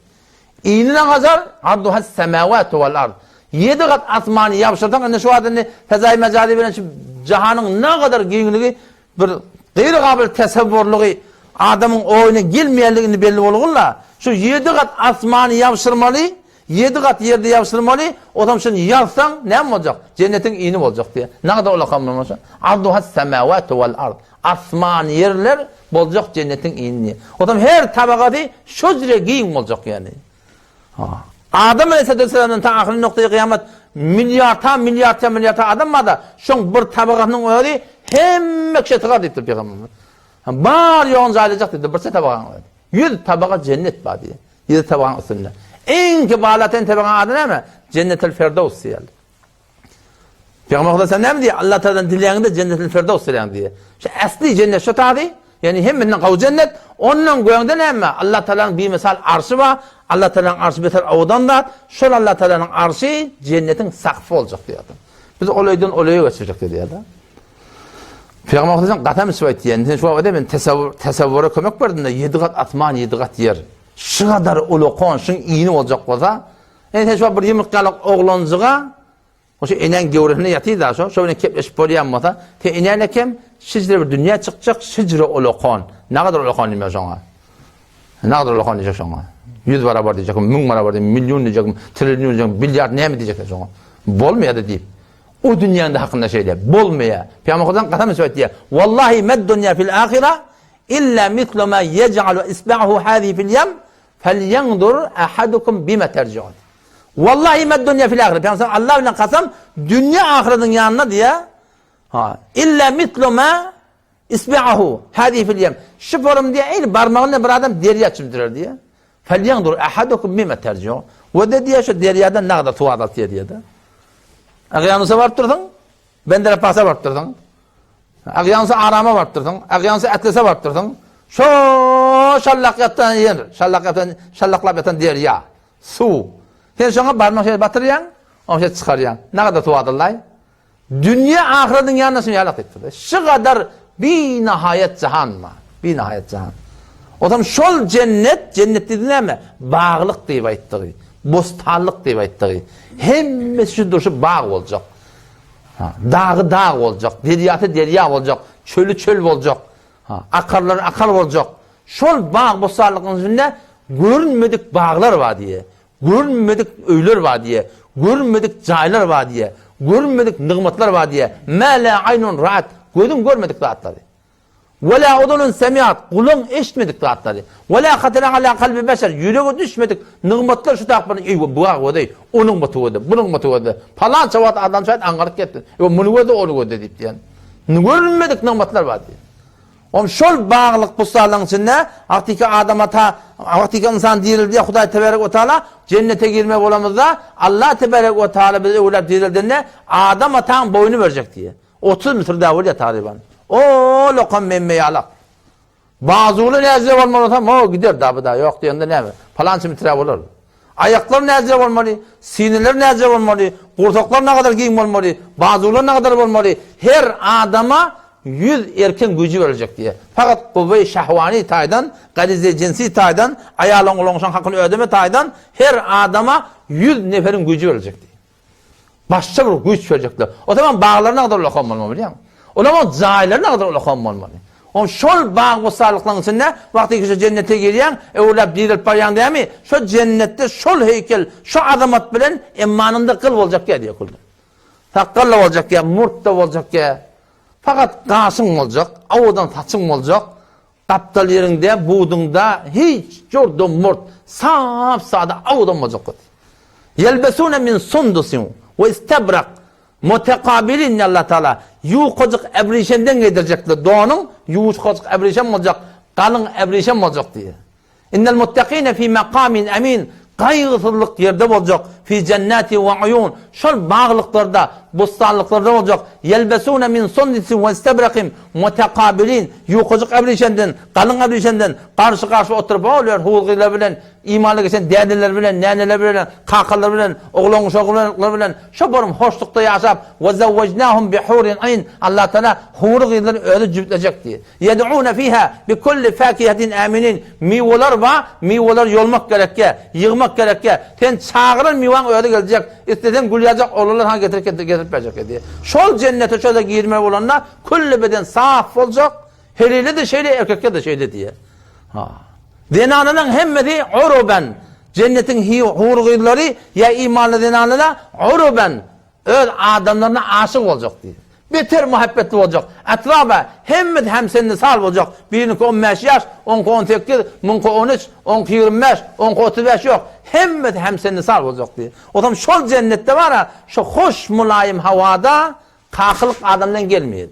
Speaker 1: İğnine kadar arduhas semavatu vel ard. 7 kat asmanı yapışırsan şu adını fezai mecali veren cihanın ne kadar giyinliği bir gayri kabil tesevvurluğu adamın oyuna girmeyenliğini belli olurlar. Şu 7 kat asmanı yapıştırmalı, 7 kat yerde yapıştırmalı, o zaman şimdi yapsan ne olacak? Cennetin iğni olacak diye. Ne kadar ola kalmamışsın? Arduhas semavatu vel ard. Asman yerler olacak cennetin iğni. O zaman her tabakatı şu zire giyin olacak yani. Adam Aleyhisselam'ın ta ahir noktaya kıyamet milyarta adam var da şun bir tabakatının öyle hem ekşe tıkar deyiptir Peygamber. Bar yoğun zayılacak deyiptir. Bir tabakatın öyle. 100 tabakat cennet var diye. 7 tabakatın üstünde. En kibarlaten tabakatın adı ne mi? Cennet-el Firdevs diye. Peygamber sen ne mi diye? Allah Teala'dan dileğinde Cennet-el Firdevs dileğin diye. İşte asli cennet şu tadı. Yani heminden kavu cennet. Onun goyunda ne mi? Allah Teala'nın bir misal arşı var. Allah Teala'nın arşı beter avudan da. Şöyle Allah Teala'nın arşı cennetin sakfı olacak diye adam. Biz olaydan olaya geçecek dedi ya da. Peygamber sen katam süvayt diyen. Sen şu an ben tesavvura kömek verdim de 7 kat atman 7 kat yer. Şu kadar ulukon, şu iğni olacak olsa. Yani sen şu an bir yumurtkalık oğlancığa o şey enen gevrihine yatıydı da şu. Şöyle kepleşip boruyanmasa. Te enene kem şicre bir dünya çıkacak. Şicre ulukon. Ne kadar ulukon diyeceğim şuna? Ne kadar ulukon diyecek şuna? 100 barabar diyeceğim, 1000 barabar diyeceğim, milyon diyeceğim, trilyon diyeceğim, milyar ne mi diyecekler şuna? Bolmaya da deyip. O dünyanın da hakkında şeyler. Bolmaya. Peygamber'den katam söyledi diye. Vallahi med dünya fil ahire illa mitlu ma yec'alu isba'ahu hâzi fil yem felyendur ahadukum bime terci'un. Vallahi med dünya fil ahire. Peygamber Allah ile kasam dünya ahiretin yanına diye. İlla mitlu ma isba'ahu hâzi fil yem. Şu forum diye el parmağıyla bir adam deri açımdırır diye. Felyendur ahadukum bime terci'un. Ve de diye şu deriyadan ne kadar tuvadat diye de. Ağyanısa varttırdın, bendere pasa varttırdın. Ağyanısa arama varttırdın, ağyanısa etlese varttırdın. Şu şallak yatan yer, şallaklap yatan derya, su. Sen şuna barmak şey batırıyan, o şey çıkarıyan. Ne kadar tuvadıllay? Dünya ahiretin yanına şimdi yalak ettirdi. Şu kadar bir nihayet cihan mı? Bir nihayet cihan. O zaman şol cennet dediğine mi? Bağlık diye bayittiği. Bostanlık diye bayittiği. Hem şu şu bağ olacak. Dağı dağ olacak. Deryatı derya olacak. Çölü çöl olacak. Akarları akar olacak. Şol bağ bostanlığın içinde görünmedik bağlar var diye. Görünmedik öyler var diye. Görünmedik caylar var diye. Görünmedik nimetler var diye. Me la aynun rahat. Gözün görmedik rahatları. Ve la udunun semiyat. Kulun eşitmedik rahatları. Ve la hatira ala kalbi beşer. Yüreğe düşmedik. Nimetler şu takbını. Bu ağ o değil. Onun batı öde. Bunun batı öde. Falan çavat adam şahit angarık gitti. Bunu öde onu öde deyip diyen. Görünmedik nimetler var diye. Om şol bağlılık bu sağlığın içinde aktiki adama aktiki insan dirildi ya Huday Tebarek ve Teala cennete girme olamızda Allah Tebarek ve Teala bize öyle dirildiğinde adam atan boynu verecek diye. 30 metre davul ya tariban. O lokam memmeye alak. Bazılı nezle olmalı tamam o gider daha yok diyende ne mi? Falanca metre olur. Ayaklar nezle olmalı, sineler nezle olmalı, kurtaklar ne kadar giyim olmalı, bazılı ne kadar olmalı. Her adama 100 erken gücü verecek diye. Fakat kuvve-i şehvani taydan, garize cinsi taydan, ayalın olonşan hakkını ödeme taydan her adama 100 neferin gücü verecek diye. Başka bir güç verecekler. O zaman bağlarına kadar lokam olmalı biliyor musun? O zaman cahillerine kadar lokam olmalı. O şol bağ bu sağlıkların içinde vakti ki şu cennete giriyen öyle dirilip bayan değil mi? Şu cennette şol heykel, şu azamat bilen imanında kıl olacak ya diye kuldu. Takkalla olacak ya, murt da olacak ya. Fakat kasın olacak, avudan taçın olacak. Kaptal yerinde, buğdunda hiç jordu murt, sağda avudan olacak. Yelbesune min sundusin ve istebrak mutekabilin Allah Teala yuğucuk ebrişenden getirecekler. Doğanın yuğucuk ebrişen olacak, kalın ebrişen olacak diye. İnnel muttakine fi makamin emin kaygısızlık yerde olacak. Fi cenneti ve uyun. Şol bağlıklarda, bostanlıklarda olacak. Yelbesune min sundusin ve istebrakim mutekabilin yuğucuk ebrişenden, kalın ebrişenden karşı oturup oluyor. Hulgıyla bilen, imanlı geçen dediler bilen, neneler bilen, kakallar bilen, oğlan uşaklar bilen, şu borum hoşlukta yaşap ve zavvecnahum bi hurin ayn. Allah Teala hurgıyla öyle cüblecek diye. Yed'un fiha bi kulli fakihatin aminin. Mivolar var, mivolar yolmak gerekke, yığmak gerekke. Sen çağırın mivan öyle gelecek. İsteden gülüyecek olurlar ha getirip verecek diye. Şol cennete şöyle girme olanlar kulli beden saf olacak. Heliyle de şeyle erkekle de şeyle diye. Ha. Denanının hemmeti uruben. Cennetin hurgıyları ya imanlı denanına uruben. Öyle adamlarına aşık olacak diye. Beter muhabbetli olacak. Etrafa hemmet hem seninle sahip olacak. Birinki 15 yaş, 10 18, 13, 10 25, 10 35 yok. Hemmet hem seninle sahip olacak diye. O zaman şu cennette var ya, şu hoş mulayim havada kakılık adamdan gelmiyor.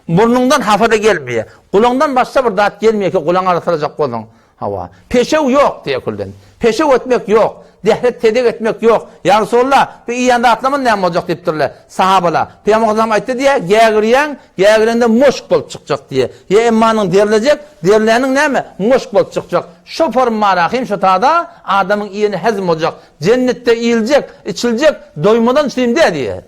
Speaker 1: Burnundan hafada gelmiyor. Kulağından başka bir dağıt gelmiyor ki kulağına aratılacak kulağın hava. Peşev yok diye kulden. Peşev etmek yok. Dehret tedek etmek yok. Ya Resulullah bir iyi yanda atlaman ne olacak deyiptirler sahabalar. Peygamber Hazretleri ayette diye geğirende moşk bol çıkacak diye. Ya emmanın derilecek, derilerinin ne mi? Moşk bol çıkacak. Şu forma rahim şu tada adamın iyini hezm olacak. Cennette iyilecek, içilecek, doymadan içeyim diye.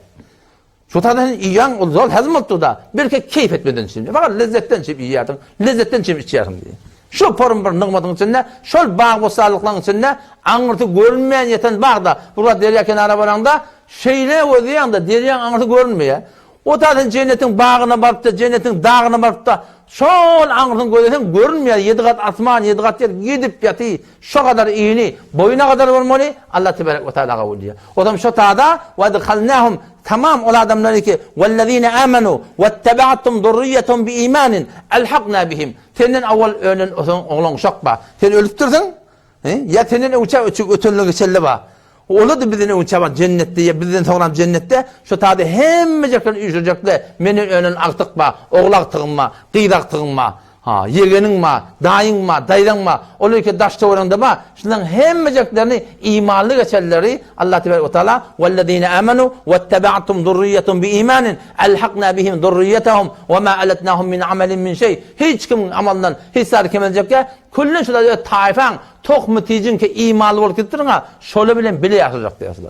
Speaker 1: Şu tadan yiyen zor hezm oldu da bir kez keyif etmeden içeyim. Fakat lezzetten içeyim iyi yerdim. Lezzetten içeyim içerim diye. Şu porun bir nıgmadın içinde, şol bağ bu sağlıkların içinde, anırtı görünmeyen yeten bağda, burada derya kenara varanda, şeyle o diyen de derya anırtı görünmüyor. O zaten cennetin bağına varıp da, cennetin dağına varıp da, şol anırtın görünmüyor. 7 kat asman, 7 kat yer gidip yatıyor. Şu kadar iyini, boyuna kadar varmalı, Allah Tebarek ve Teala kavuluyor. O zaman şu tada, وَاَدْخَلْنَاهُمْ tamam o adamlar ki وَالَّذ۪ينَ آمَنُوا وَاتَّبَعَتُمْ ذُرِّيَّتُمْ بِاِيمَانٍ اَلْحَقْنَا بِهِمْ. Senden evvel ölen oğlan uşak ba. Sen ölüptürdün. Ya senin ötünlüğü selle ba. Ola da bizden uçaban cennette ya bizden sonra cennette şu tadı hemmecekler üçecekler. Menin ölen aktık ba, oğlak tığınma, kıydak tığınma. Ha, yegenin ma, dayın ma, dayran ma, oluyor ki daşta oranda ma, şundan hemmeceklerini imanlı geçerleri Allah Teala وَالَّذ۪ينَ آمَنُوا وَاتَّبَعْتُمْ ذُرِّيَّتُمْ بِاِيمَانٍ اَلْحَقْنَا بِهِمْ ذُرِّيَّتَهُمْ وَمَا أَلَتْنَاهُمْ مِنْ عَمَلٍ مِنْ şey. Hiç kimin amalından hiç sarı kemelecek ya, kullun şurada taifan, tok müticin ki imanlı olup gittirin ha, şöyle bilen bile yaşayacak diye aslında.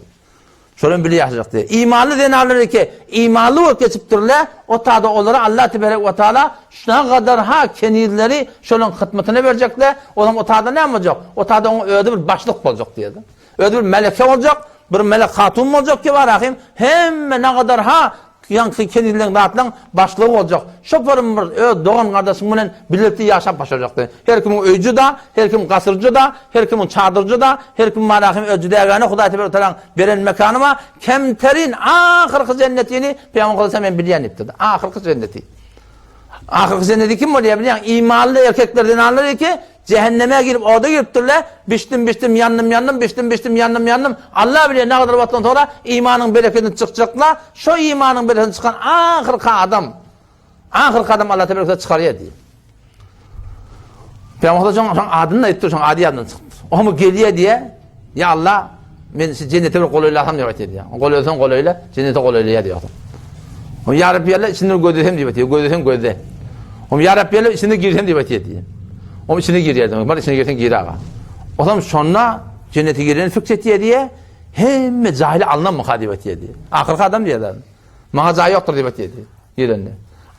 Speaker 1: Şöyle bile yaşayacak diye. İmanlı denarları ki imanlı olup geçiptirler, o tadı onlara Allah Tebarek ve Teala şuna kadar ha kendileri şöyle hıtmetine verecekler. O zaman o tadı ne yapacak? O tadı ona öyle bir başlık olacak diye. Öyle bir meleke olacak, bir melek hatun olacak ki var ahim. Hem ne kadar ha yankı kendilerinin rahatlan başlığı olacak. Şoförüm bir doğan kardeşimle birlikte yaşap başlayacaktı. Her kimin öcü da, her kimin kasırcı da, her kimin çadırcı da, her kimin marahim öcü değerlerine Huday Tebarek Teala'nın veren mekanıma kemterin ahırkı cennetini Peygamber Aleyhisselam ben bilen iptidi. Ahırkı cenneti. Ahırkı cenneti kim oluyor biliyor? İmanlı erkeklerden anlar ki cehenneme girip orada giriptirler. Biçtim yandım, biçtim yandım. Allah bilir ne kadar vakitten sonra imanın bereketini çıkacaklar. Şu imanın bereketini çıkan ahırkı adam Allah Tebarek çıkarıyor diye. Peygamber Aleyhisselam adını da etti, adi adını çıktı. O mu geliyor diye, ya Allah ben cennete bir koluyla atam diye diyor. Koluyla koluyla cennete koluyla diyor. O ya Rabbi Allah içinde gözdesem diye gözde. O ya Rabbi Allah içinde girsem diye diyor. O içine giriyor. Bak içine girsen gir ağa. O zaman sonra cennete gireni fikret diye hem cahil alınan muhadibet diye. Ahırkı adam diye. Mağaza yoktur diye diye. Yerinde.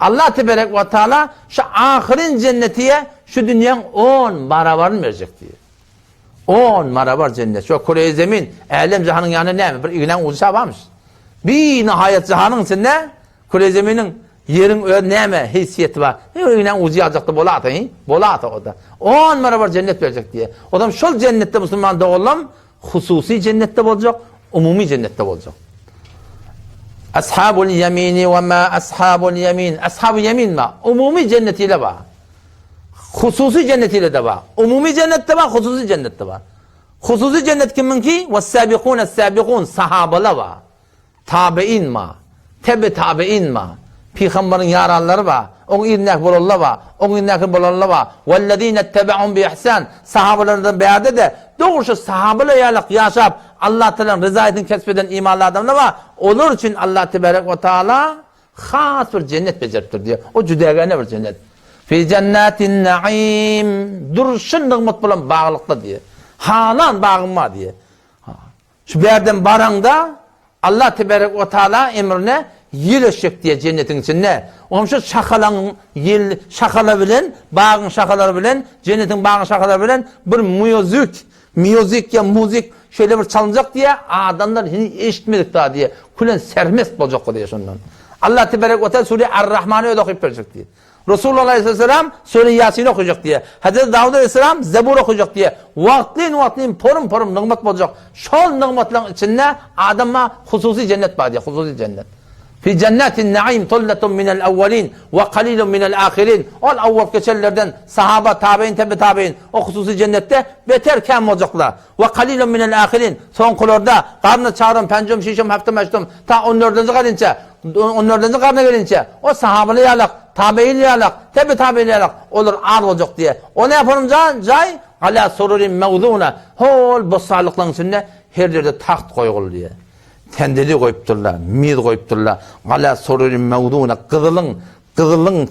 Speaker 1: Allah tebarek ve teala şu ahirin cennetiye şu dünyanın 10 barabarını verecek diye. 10 barabar cennet. Şu kure zemin, alem cihanın yanı ne mi? Bir ilan uzuşa varmış. Bir nihayet cihanın içinde kure zeminin yerin ne mi? Hissiyeti var. İlan uzuşacaktı bolatı o da. 10 barabar cennet verecek diye. O zaman şu cennette Müslüman da oğlum hususi cennette olacak, umumi cennette olacak. Ashabul yemini ve ma ashabul yemin. Ashab-ı yemin ma? Umumi cennetiyle var. Hususi cennetiyle de var. Umumi cennette var, hususi cennette var. Hususi cennet kiminki? Ve's-sâbikûne es-sâbikûn. Sahabalar var. Tabi'in ma? Tebe tabi'in ma? Peygamberin yaranları var. Onun irnek bolanlar var. Onun irnek bolanlar var. وَالَّذ۪ينَ اتَّبَعُمْ بِإِحْسَانٍ. Sahabalarından beyade de doğrusu sahabeler yalık yaşap Allah Teala'nın rızayetini kesbeden imanlı adamlar var. Olur için Allah Tebarek ve Teala has bir cennet beceriptir diyor. O cüdegane bir cennet. Fi cennetin naim. Duruşun nıgmat bulan bağlıkta diye. Halan bağınma diye. Şu bir yerden baranda Allah Tebarek ve Teala emrine yıl eşek diye cennetin içinde. Onun için şakalan yıl şakala bilen, bağın şakaları bilen, cennetin bağın şakaları bilen bir müzik ya müzik şöyle bir çalınacak diye adamlar hiç eşitmedik daha diye. Kulen sermest olacak diye şundan. Allah Tebarek ve Teala Sure Er-Rahman'ı öyle okuyup verecek diye. Resulullah Aleyhisselam Sure Yasin'i okuyacak diye. Hazreti Davud Aleyhisselam Zebur okuyacak diye. Vaktin porum nıgmat olacak. Şol nıgmatların içinde adama hususi cennet var diye. Hususi cennet. Fi cennetin naim tulletun minel evvelin ve kalilun minel ahirin. O avval geçerlerden sahaba, tabi'in, tebe tabi'in o hususi cennette beter kem olacaklar. Ve kalilun minel ahirin. Son kulorda karnı çağırın, pencum, şişim, haftam, açtım. Ta 14. karnına gelince o sahabalı yalak, tabi'in yalak, tebe tabi'in yalak olur ağır olacak diye. O ne yapalım cay? Ala sururin mevzuna. Hol bu sağlıkların içinde her yerde taht koyul diye. Tendeli koyupturlar, mid koyupturlar. Ala sururin mevzuna. Kızılın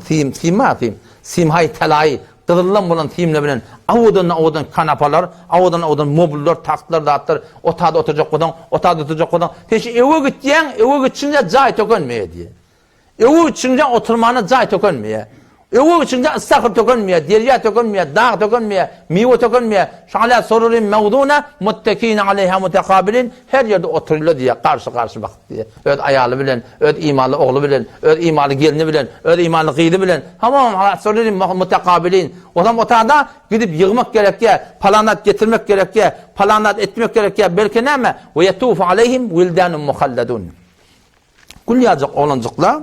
Speaker 1: simhay telayı. Kızılın bulan timle bilen avudan kanapalar, avudan mobillar, tahtlar dağıtlar. Otada oturacak odan. Teşi eve gidince cay tökönmeye diye. Eve gidince oturmana cay tökönmeye. Eve gidince ıslakır tökönmeye, derya tökönmeye, dağ tökönmeye, mive tökönmeye. Şala sururin mevduna muttekine aleyha mutekabilin. Her yerde oturuyor diye, karşı bak diye. Öd ayalı bilen, öd imanlı oğlu bilen, öd imanlı gelini bilen, öd imanlı gıydı bilen. Tamam, ala sururin mutekabilin. O zaman otada gidip yığmak gerekiyor, palanat getirmek gerekiyor, palanat etmek gerekiyor. Belki ne mi? Ve yetufu aleyhim vildanun muhalladun. Kulyacık olancıkla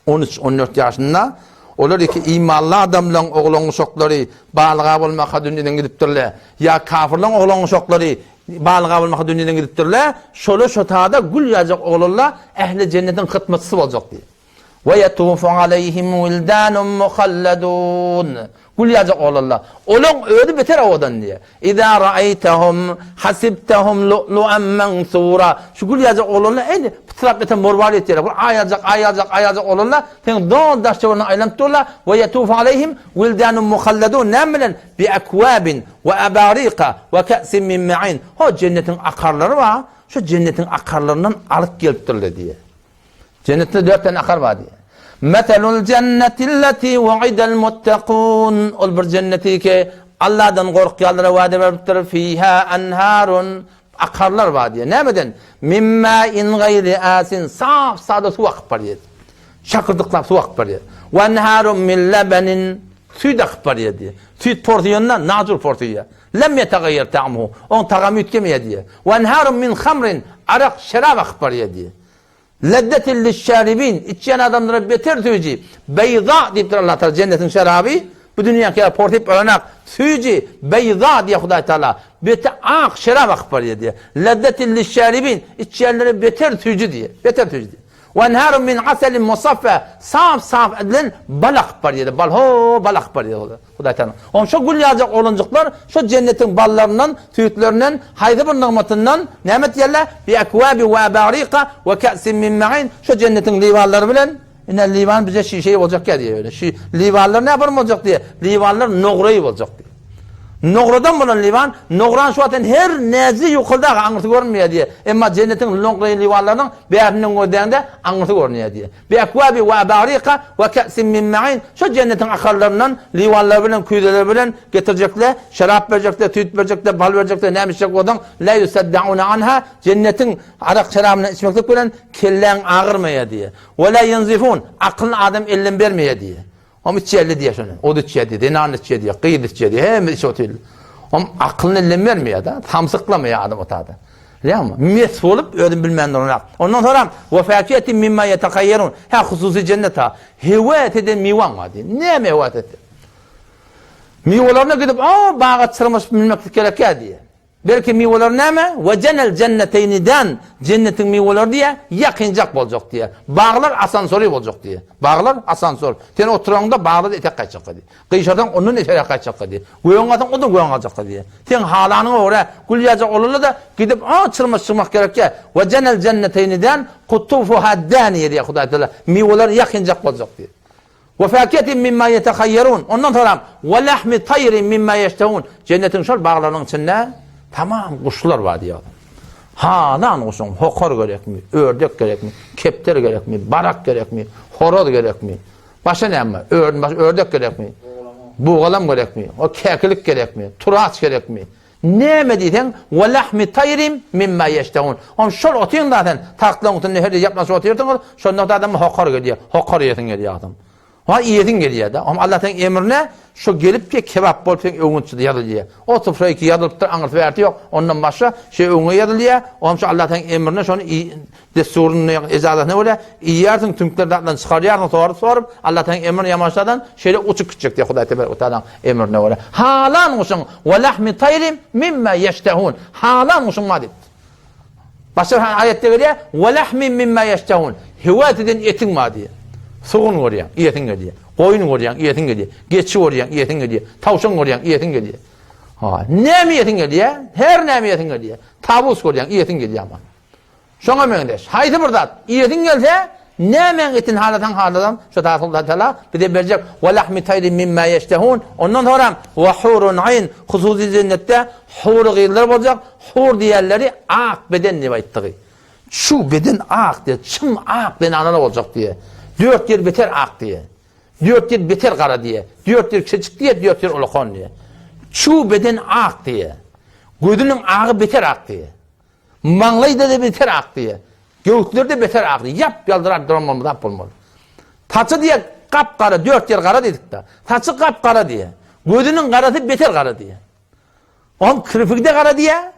Speaker 1: 13-14 yaşında olur ki imanlı adamların oğlan uşakları balığa olmaka dünyadan gidiptirler. Ya kafirlerin oğlan uşakları balığa olmaka dünyadan gidiptirler. Şöyle şotada gül yacak olurlar. Ehli cennetin hıtmetisi olacak diye. Ve yetufu aleyhim vildanun muhalladun. Gül yacak olurlar. Olan öyle beter avadan diye. İzâ ra'aytehum hasibtehum lu'lu'en mensûra. Şu gül yacak olurlar. En pıtrak eten morvaliyet yere. Ayacak olurlar. Sen doğal daşçalarına aylantıyorlar. Ve yetufu aleyhim vildanun muhalladun. Ne bilen? Bi ekvâbin ve ebârîka ve ke'sin min me'in. O cennetin akarları var. Şu cennetin akarlarından alıp geliptirler diye. Cennette 4 tane akar var diye. Metelul cennetilleti ve'idel muttakun. Ol bir cenneti ki Allah'dan korkuyanlara vaade veriptir. Fiha enharun. Akarlar var diye. Ne meden? Mimma in gayri asin. Saf sade su akıp var diye. Şakırdıklar su akıp var diye. Ve enharun min lebenin. Süt akıp var diye. Süt portiyondan nacur portiyo. Lem yetegayyir ta'muhu. On tagamı yütkemeye diye. Ve enharun min khamrin. Arak şerab akıp var diye. Leddetil lişşaribin. İçen adamlara beter tüyücü. Beyza deyiptir Allah Teala cennetin şerabı. Bu dünya kadar portip olanak tüyücü. Beyza diye Huday Teala. Beter ak şerab akıp var diye. Leddetil lişşaribin. İçenlere beter tüyücü diye. Beter tüyücü diye. Ve enharun min aselin musaffa. Saf edilen balak var diye. Balak var diye Huday Teala. Onun şu gül yağacak oluncuklar şu cennetin ballarından, tüyütlerinden, haydi bir nıgmatından nimet yerler. Bi ekvabi ve ebarika ve ke'sin min ma'in. Şu cennetin livanları bilen. Yine livan bize şey olacak ya diye öyle. Şu livanlar ne yaparım olacak diye. Livanlar noğrayı olacak diye. Noğradan bulan livan, noğran şu atın her nezi yukarıda anırtı görmüyor diye. Ama cennetin noğrayın livanlarının beğeninin gördüğünde anırtı görmüyor diye. Bi ekvabi ve barika ve ka'sin min ma'in. Şu cennetin akarlarından livanlar bilen, küydeler bilen getirecekler, şarap verecekler, tüyt verecekler, bal verecekler, ne biçecek odan. La yusaddauna anha. Cennetin arak şarabını içmeklik bilen kellen ağırmaya diye. Ve la yanzifun. Aklın adam elin vermeye diye. Ama içerli diye şunu. O da içerli diye, nan içerli diye, kıyıd içerli diye, hem içi otel. Ama aklını elin vermiyor da, tamsıklamıyor adam o tadı. Değil mi? Mesf olup ödüm bilmeyen olarak. Ondan sonra ve fakiyetin mimma yetakayyerun. Ha hususi cennet ha. Hevet eden mivan var diye. Ne mi hevet eden? Mivalarına gidip bağa çırmış bilmek gerekiyor diye. Belki mivalar ne mi? Ve cenel cenneteyniden cennetin mivaları diye yakıncak olacak diye. Bağlar asansörü olacak diye. Bağlar asansör. Sen oturanda bağlar etek kaçacak diye. Kıyışardan onun etek kaçacak diye. Güyangadan o da güyanacak diye. Sen halanını oraya gülyacak olurlar da gidip çıkmak gerekiyor. Ve cenel cenneteyniden kutufuha daniye diye Huday Teala. Mivalar yakıncak olacak diye. Ve fakiyetin mimma yetekayyerun. Ondan sonra ve lahmi tayrin mimma yeştehun. Cennetin şol bağlarının içinde tamam kuşlar var diyor. Halan olsun, hokor gerek mi, ördek gerek mi, kepter gerek mi, barak gerek mi, horoz gerek mi, başka ne mi, ördek gerek mi, buğalam gerek mi, o kekilik gerek mi, turaç gerek mi, ne mi diysen, ve lahmi tayrim mimma yeştehun. On şol otuyun zaten, taklan otun nehirde yapması otuyordun, şol nokta adamı hokor geliyor, hokor yetin geliyor adam. Ha iyetin geliyor da. Ama Allah'tan emrine şu gelip ki kebap bol pek öğünçü yadılıyor. O sıfırayı ki yadılıptır anırt verdi yok. Ondan başka şey öğünü yadılıyor. O şu Allah'tan emrine şunu desturunun icazatına öyle iyiyarsın tümklerden çıkarıyarsın sorup Allah'tan emrine yamaçlardan şeyle uçuk gidecek diye Huday Teala utadan emrine öyle. Halan olsun ve lahmi tayrim mimma yeştehun. Halan olsun madem. Başka ayette geliyor ve lahmi mimma yeştehun. Hivat edin etin ma diye. Soğun oraya, iyetin geliyor. Koyun oraya, iyetin geliyor. Geçi oraya, iyetin geliyor. Tavşan oraya, iyetin geliyor. Ne mi iyetin geliyor? Her ne mi iyetin geliyor? Tavus oraya, iyetin geliyor ama. Şuna mendeş. Haydi burada. İyetin gelse ne men etin haladan şu Allah Teala bir de verecek ve lahmi tayrin mimma yeştehun. Ondan sonra ve hurun ayn hususi cennette hur gıyırlar olacak. Hur diğerleri ak bedenli vayttığı. Şu beden ak diye, çım ak diye anana olacak diye. 4 yer beter ak diye. 4 yer beter kara diye. 4 yer küçük diye, 4 yer olakon diye. Şu beden ak diye. Gözünün ağı beter ak diye. Manlayda da beter ak diye. Göğüsleri de beter ak diye. Yap yaldırar durmamalı, yap olmalı. Taçı diye kapkara, 4 yer kara dedik de. Taçı kapkara diye. Gözünün karası beter kara diye. Onun kırpık da kara diye.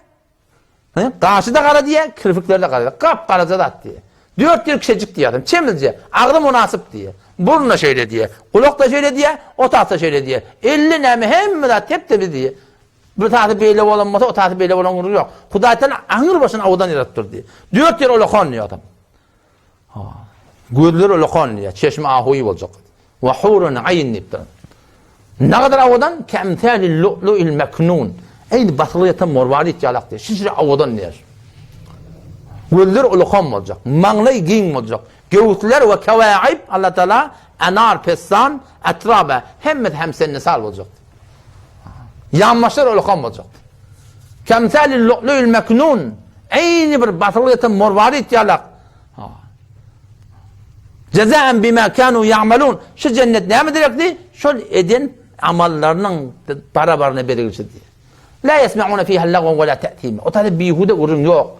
Speaker 1: Karşı da kara diye, kırpıkları da kara diye. Kapkara zadat diye. 4 yer küçecik diye adam. Çemizce. Ağrı münasip diye. Burun da şöyle diye. Kulak da şöyle diye. O tahta şöyle diye. 50 nemi hem mi da tep tebi diye. Bir tahtı beyle olanmasa o tahtı beyle olan yok. Huday Teala ağır başına avudan yarattır diye. 4 yer olakon diye adam. Gözleri olakon diye. Çeşme ahuyu olacak. Ve hurun ayin niptir. Ne kadar avudan? Kemthali lu'lu'il meknun. Aynı batılıyatan morvali ihtiyalak diye. Şişri avudan diye. Gözler olakon olacak. Manlay giyin olacak. Göğüsler ve kevaib Allah Teala enar pessan etrabe hem sen nisal olacak. Yanmaşlar olakon olacak. Kemthali lu'lu'il meknun. Aynı bir batılıyatan morvali ihtiyalak. Cezaen bima kanu ya'malun. Şu cennet ne mi direkti? Şol eden amallarının barabarına belirgisi diye. La yesme'une fiha lagvan ve la te'time. O tabi bihude urun yok.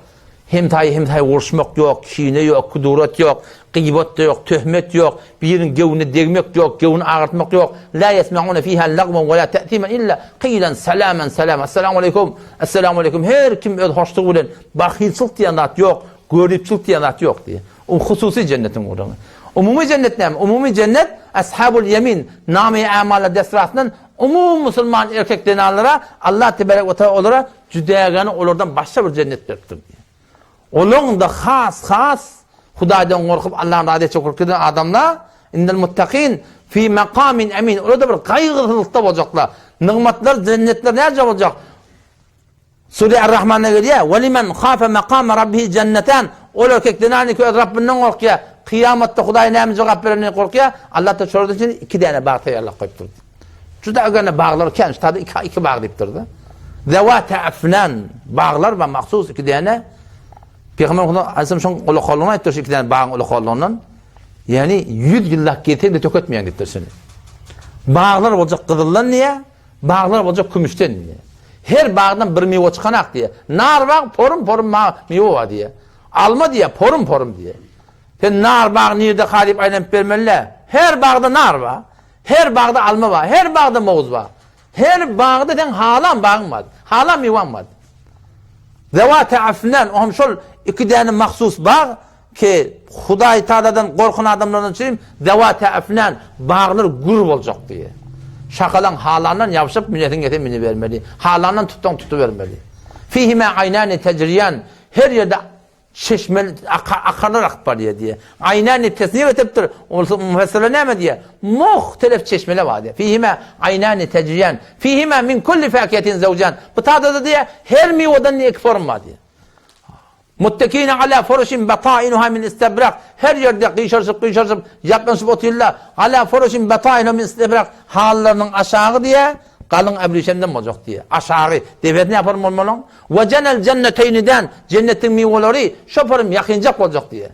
Speaker 1: Hem tay vuruşmak yok, kine yok, kuduret yok, gıybet yok, töhmet yok, birinin gevini degmek yok, gevini ağırtmak yok. La yesme'une fiha lagvan ve la te'time illa kıylan selamen selam. Esselamu aleyküm, esselamu aleyküm. Her kim öz hoşluğu bilen bakilçılık diyen zat yok, görüpçülük diyen zat yok diye. O hususi cennetin uğranı. Umumi cennet ne mi? Umumi cennet ashabul yemin nami amala desratının umum Müslüman erkek denanlara Allah tebarek ve teala olarak cüdeganı olurdan başka bir cennet verdir diye. Onun da has Hudaydan korkup Allah'ın radiyeti korkudan adamlar indel muttakin fi makamin emin. Orada bir kaygısızlıkta olacaklar. Nimetler, cennetler nerede olacak? Sure Er-Rahman'a geliyor. وَلِمَنْ خَافَ مَقَامَ رَبِّهِ cenneten. O erkek denanı ki Rabbinden korkuyor. Kıyamette Huday neyimiz cevap verenini korkuyor. Allah da sorduğu için 2 tane bağırtı Allah koyup durdu. Juda gene bağlar kenç tadı iki bağ deyiptirdi. Zevate afnan bağlar ve mahsus iki tane Peygamber Aleyhisselam şon uluqallığına aytır iki tane bağın uluqallığından yani 100 yıllık getirdi töketmeyen deyiptir seni. Bağlar olacak kızıldan niye? Bağlar olacak kümüşten niye? Her bağdan bir meyve çıkanak diye. Nar bağ porum meyve var diye. Alma diye porum diye. Sen nar bağ nerede kalip aynen vermeliler. Her bağda nar var. Her bağda alma var. Her bağda muz var. Her bağda den halam bağın var. Halam meyvan var. Zevate afnan ohum şol iki tane mahsus bağ ki Huday Teala'dan korkun adamlardan söyleyeyim. Zevate afnan bağlar grup olacak diye. Şakalan halandan yapışıp milletin getirmini vermeli. Halandan tutu vermeli. Fihime aynani tecriyan her yerde çeşmeli akarlar akbar diye. Aynani tesnif etiptir. Müfessirler ne mi diye? Muhtelif çeşmeler var diye. Fihime aynani tecriyan. Fihime min kulli fakiyetin zevcan. Bu tadı diye her meyveden iki form var diye. Muttekine ala furuşin batainuha min istebrak. Her yerde kıyışırsıp yapmışıp otuyorlar. Ala furuşin batainuha min istebrak. Hallarının aşağı diye kalın ebrişenden olacak diye. Aşağı. Devlet ne yaparım olmalı? Ve cenel cenneteyniden cennetin meyveleri şoparım yakıncak olacak diye.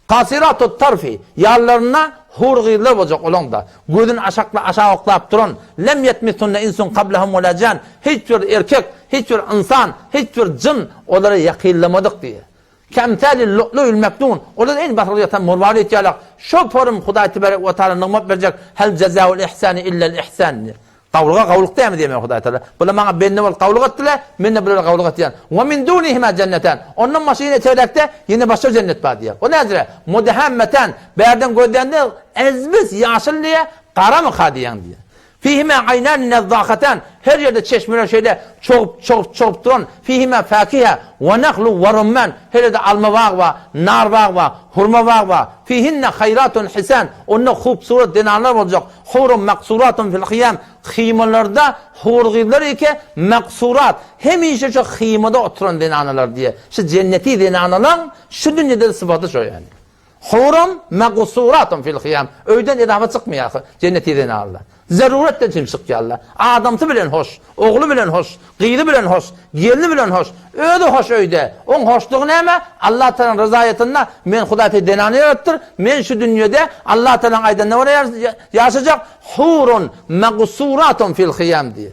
Speaker 1: Kasiratut tarfi. Yarlarına hurgıylar olacak olan da. Gözün aşağı oklayıp duran. Lem yetmisunne insun kablahum ve la can. Hiçbir erkek, hiçbir insan, hiçbir cin onları yakillamadık diye. Kemtali lu'lu'ül meknun. Onları en bakırlı yatan murvari ihtiyarlar. Şoparım Huday Tebarek ve Teala nımat verecek. Hel cezaul ihsani illel ihsan. Kavluğa değil mi diyemiyor Huday Teala. Böyle bana benimle ol kavluğa ettiler, benimle böyle kavluğa ettiler. Ve min dunihime cenneten. Ondan başka yine tevrekte yine başka cennet var diye. O nedir? Mudehemmeten. Berden gözlerinde ezbis yaşıl diye kara mı kadiyen diye. Fihime aynen nezzakaten. Her yerde çeşmeler şöyle çok duran. Fihime fakihe ve naklu ve rummen. Her yerde alma var var, nar var, hurma var. Fihinne hayratun hisan. Onunla hubsurat denarlar olacak. Hurum maksuratun fil khiyam. Hıymalarda hurgılar iki maksurat. Hemişe şu hıymada oturan denarlar diye. Şu cenneti denarlar şu dünyada sıfatı şu yani. Hurum maksuratun fil khiyam. Öyden edama çıkmıyor cenneti denarlar. Zaruretten çıkıyorlar. Adamı bilen hoş, oğlu bilen hoş, kıydı bilen hoş, gelini bilen hoş. Öyle hoş öyde. On hoşluğu ne mi? Allah Teala'nın rızayetinde men Huday denanı yarattır. Men şu dünyada Allah Teala'nın aydanına oraya yaşayacak. Hurun maqsuratun fil khiyam diye.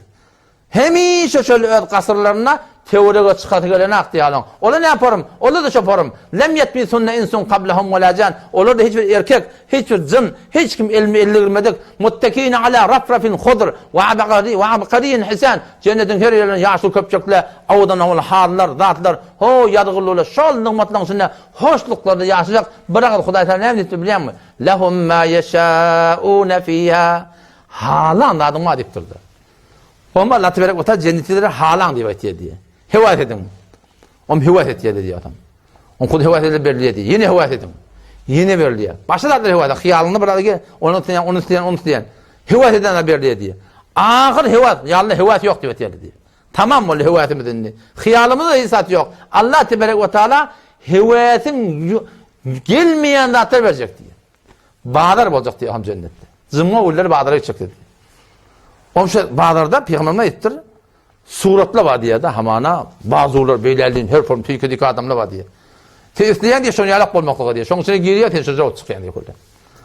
Speaker 1: Hemişe şöyle kasırlarına teoriye çıkartıgelen aktiyalın. Ola ne yaparım? Ola da yaparım. Lem yetmisunne insun kablahum ve la can. Olur da hiçbir erkek, hiçbir cin, hiç kim elli girmedik. Muttekine ala rafrafin khudr ve abqariyin hisan. Cennetin her yerine yaşlı köpçekle avudan avul harlar, zatlar, ho yadgırlılar, şol nımatların içinde hoşluklarda yaşayacak. Bırakır Huday Teala ne etti biliyor musun? Lehum ma yeşâûne fîhâ. Halan da adıma adiptirdi. Ama Allah Tebarek ve Teala cennetlileri halan diye. Hevayet edin. Hevayet et diye adam. Kudu hevayet edin berliye diye. Yine hevayet edin. Yine berliye. Başta da hevayet. Hıyalını bıradı ki onu isteyen. Hevayet edenler berliye diye. Ahir hevayet. Yallah hevayet yok diye. Tamam mı hevayetimiz dinli. Hıyalımızda hissat yok. Allah Tebarek ve Teala hevayetin gelmeyen zatlar verecek diye. Bağlar olacak diye ham cennette. Zımma ulları bağlara gidecek diye. O şey bağlarda Peygamber'e ettir. Suratla var diye de hamana bazılar beylerliğin her form tüykedik adamla var diye. Tesliyen diye şunu yalak olmakla diye. Şunun içine giriyor tesliye o çıkıyor diye böyle.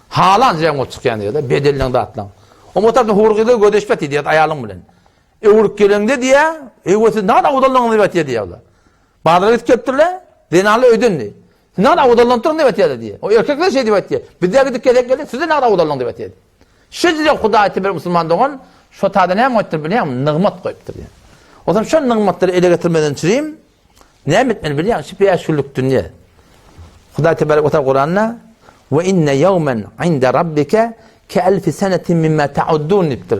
Speaker 1: Halan zeng o çıkıyor diye de bedelden de atlan. O motorda hurgıda gödeşpeti diye ayalım bilen. Uruk gelende diye evveti nada udallan diye diye Allah. Bağlara gittirler. Denalı ödünni. Nada udallan turun diye. O erkekler şey diye. Bir de gidip gelip size nada udallan diye. Şüzle Huday Tebarek Müslüman doğan şu tadı ne muhtemel biliyor musun? Nığmat koyuptur yani. O zaman şu nığmatları ele getirmeden çürüyeyim. Ne etmeli biliyor musun? Şüpheye şulluk dünya. Huday Tebarek ve Teala Kur'an'na ve inne yevmen inde rabbike ke elfi senetin mimme ta'uddun deyiptir.